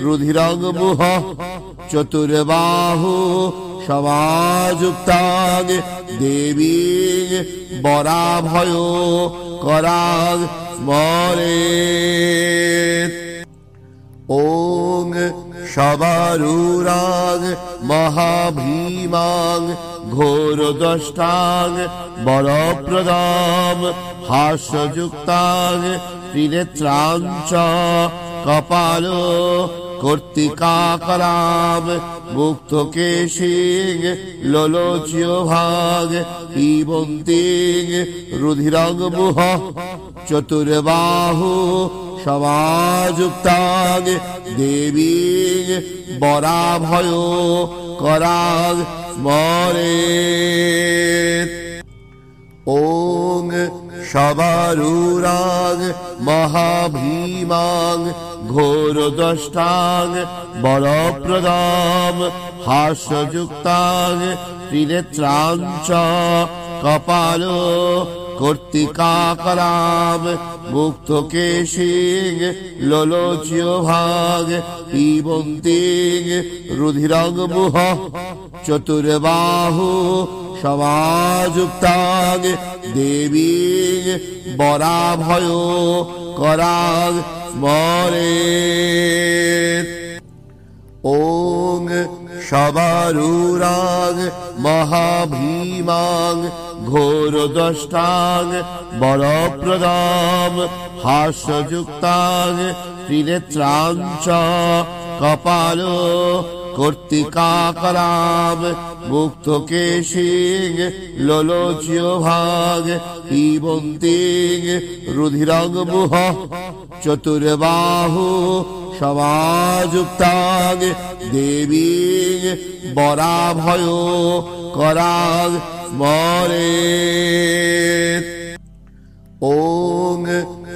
রুধিরং মুহ চতুর্বাহু সমাযুক্তাং দেবীং বরাভয় করাং স্মরেৎ। ওং শবারূঢ়াং মহাভীমাং ঘোরদষ্টাং বরপ্রদাং হাস্যযুক্তাং ত্রিনেত্রাং চ কপালো কর্তিকাকরাম মুক্তকেশিং লোলোচ্যভাগ পিবন্তিং রুধিরং মুহ চতুর্বাহু সমাযুক্তাং দেবীং বরাভয় করাং স্মরেৎ। ওং শবারূঢ়াং মহাভীমাং ঘোরদষ্টাং বরপ্রদাং হাস্যযুক্তাং ত্রিনেত্রাং চ কপালো কর্তিকাকরাম মুক্তকেশিং লোলোচ্যভাগ পিবন্তিং রুধিরং মুহ চতুর্বাহু समायुक्तां देवीं वराभय करां स्मरेत्। ॐ शबरूरां महाभीमां घोरदष्टां वरप्रदां हास्ययुक्तां त्रिनेत्रां च कपालो कर्तिकाकरां मुक्तकेशीं लोलोच्यभाग पिबन्तीं रुधिरं मुह चतुर्बाहु समायुक्तां देवीं वराभय करां स्मरेत्। ॐ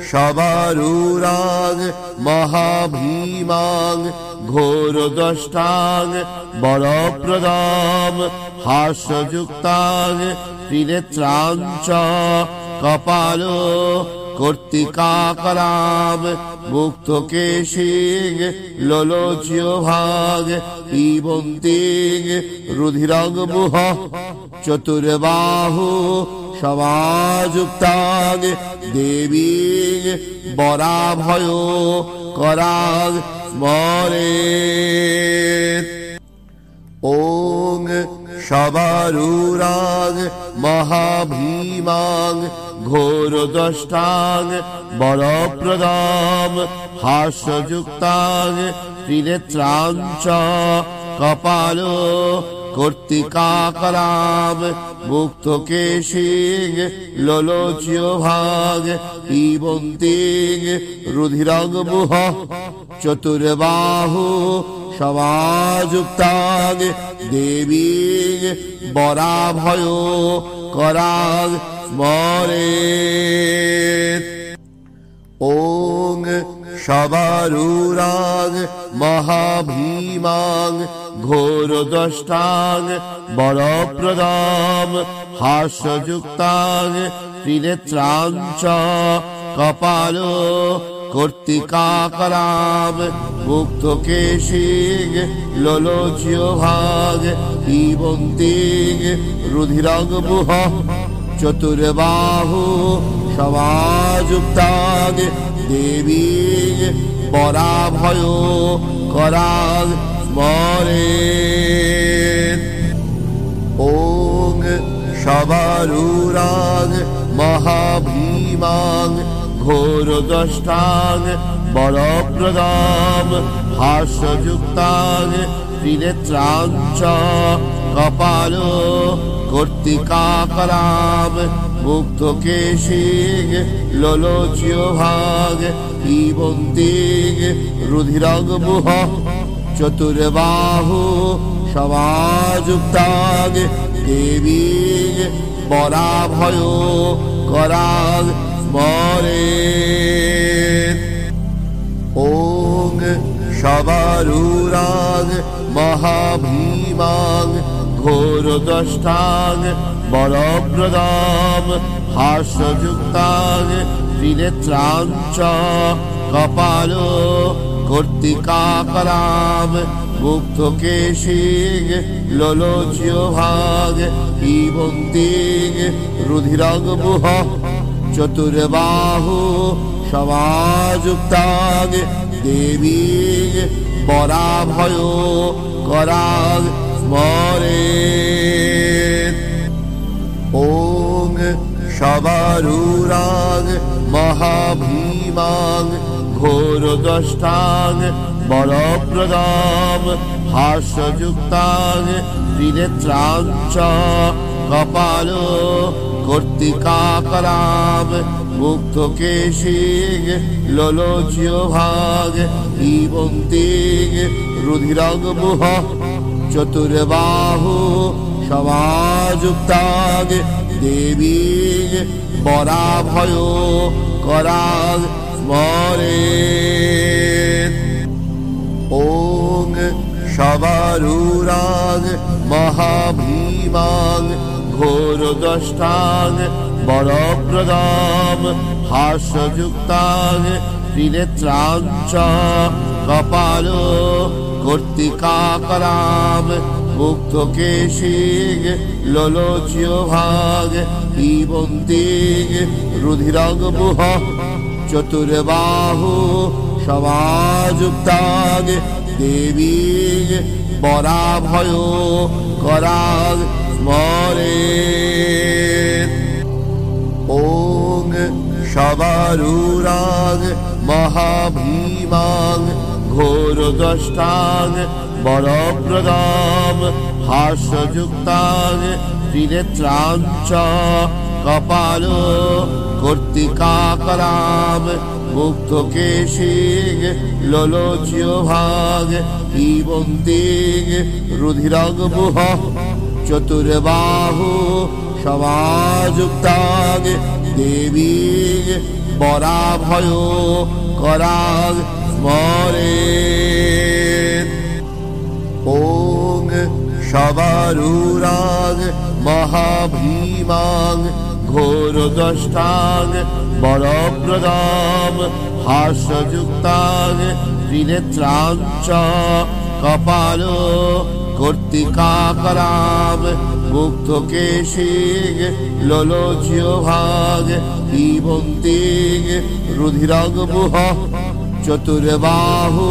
शबरूरां महाभीमां घोरदष्टां वरप्रदां हास्ययुक्तां त्रिनेत्रां च कपालो कर्तिकाकरां मुक्तकेशीं लोलोच्यभाग पिबन्तीं रुधिरं मुह चतुर्बाहु समायुक्तां देवीं वराभय करां स्मरेत्। ॐ शबरूरां महाभीमां घोरदष्टां वरप्रदां हास्ययुक्तां त्रिनेत्रां च कपालो कर्तिकाकरां मुक्तकेशीं लोलोच्यभाग पिबन्तीं रुधिरं मुह चतुर्बाहु समायुक्तां देवीं वराभय करां स्मरेत्। ॐ शबरूरां महाभीमां घोरदष्टां वरप्रदां हास्ययुक्तां त्रिनेत्रां च कपालो कर्तिकाकरां मुक्तकेशीं लोलोच्यभाग पिबन्तीं रुधिरं मुह चतुर्बाहु समायुक्तां देवीं वराभय करां स्मरेत्। ॐ शबरूरां महाभीमां घोरदष्टां वरप्रदां हास्ययुक्तां त्रिनेत्रां च कपालो कर्तिकाकरां मुक्तकेशीं लोलोच्यभाग पिबन्तीं रुधिरं मुह चतुर्बाहु समायुक्तां देवीं वराभय करां स्मरेत्। ॐ शबरूरां महाभीमां घोरदष्टां वरप्रदां हास्ययुक्तां त्रिनेत्रां च कपालो कर्तिकाकरां मुक्तकेशीं लोलोच्यभाग पिबन्तीं रुधिरं मुह चतुर्बाहु समायुक्तां देवीं वराभय करां स्मरेत्। ॐ शबरूरां महाभीमां घोरदष्टां वरप्रदां हास्ययुक्तां त्रिनेत्रां च कपालो कर्तिकाकरां मुक्तकेशीं लोलोच्यभाग पिबन्तीं रुधिरं मुह चतुर्बाहु समायुक्तां देवीं वराभय करां स्मरेत्। ॐ शबरूरां महाभीमां घोरदष्टां वरप्रदां हास्ययुक्तां त्रिनेत्रां च कपालो कर्तिकाकरां মুক্ত কেশিগ লোলোচ্য ভাগ হিবন্তিগ রুধিরগ বুহ চতুর্বাহু সমাযুক্তাগ দেবীগ বরাভয় করাগ স্মরে ওং সবারুরাগ মহাভীমাং ঘোরদ্রষ্টাং বরপ্রদাম হাস্যযুক্তাং ত্রিনেত্রাঞ্চ কপাল কর্তিকাকরাম মুক্ত কেশিগ লোলোচ্য ভাগ হিবন্তিগ রুধিরগ বুহ চতুর্বাহু সমাযুক্তাগ দেবীগ বরাভয় করাগ স্মরে ওং সবারুরাগ মহাভীমাং ঘোরদ্রষ্টাং বরপ্রদাম হাস্যযুক্তাং ত্রিনেত্রাঞ্চ কপাল কর্তিকাকরাম মুক্ত কেশিগ লোলোচ্য ভাগ হিবন্তিগ রুধিরগ বুহ চতুর্বাহু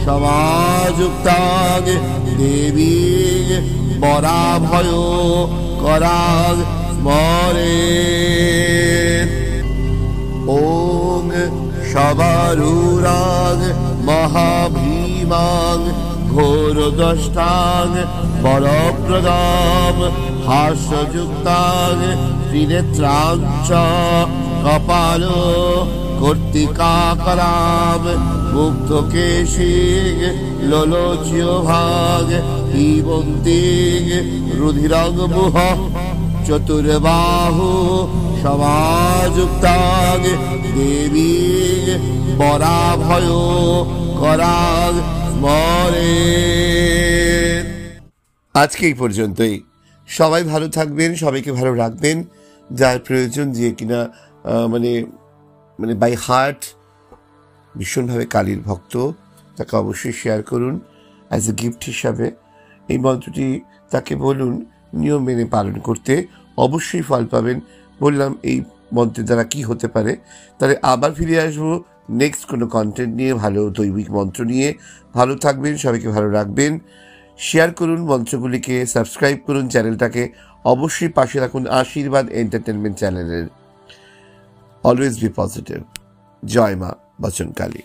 সমাযুক্তাগ দেবীগ বরাভয় করাগ স্মরে ওং সবারুরাগ মহাভীমাং ঘোরদ্রষ্টাং বরপ্রদাম হাস্যযুক্তাং ত্রিনেত্রাঞ্চ কপাল কর্তিকাকরাম মুক্ত কেশিগ লোলোচ্য ভাগ হিবন্তিগ রুধিরগ বুহ চতুর্বাহু সমাযুক্তাগ দেবীগ বরাভয় করাগ স্মরে। আজকে এই পর্যন্তই। সবাই ভালো থাকবেন, সবাইকে ভালো রাখবেন। যার প্রয়োজন, যে কিনা মানে বাই হার্ট ভীষণভাবে কালীর ভক্ত, তাকে অবশ্যই শেয়ার করুন অ্যাজ এ গিফট হিসাবে। এই মন্ত্রটি তাকে বলুন নিয়ম মেনে পালন করতে, অবশ্যই ফল পাবেন। বললাম এই মন্ত্রের দ্বারা কি হতে পারে। তাহলে আবার ফিরে আসবো নেক্সট কোনো কন্টেন্ট নিয়ে, ভালো দৈবিক মন্ত্র নিয়ে। ভালো থাকবেন, সবাইকে ভালো রাখবেন। শেয়ার করুন মন্ত্রগুলিকে, সাবস্ক্রাইব করুন চ্যানেলটাকে, অবশ্যই পাশে রাখুন আশীর্বাদ এন্টারটেনমেন্ট চ্যানেলের। Always be positive. জয় মা বচনকালী।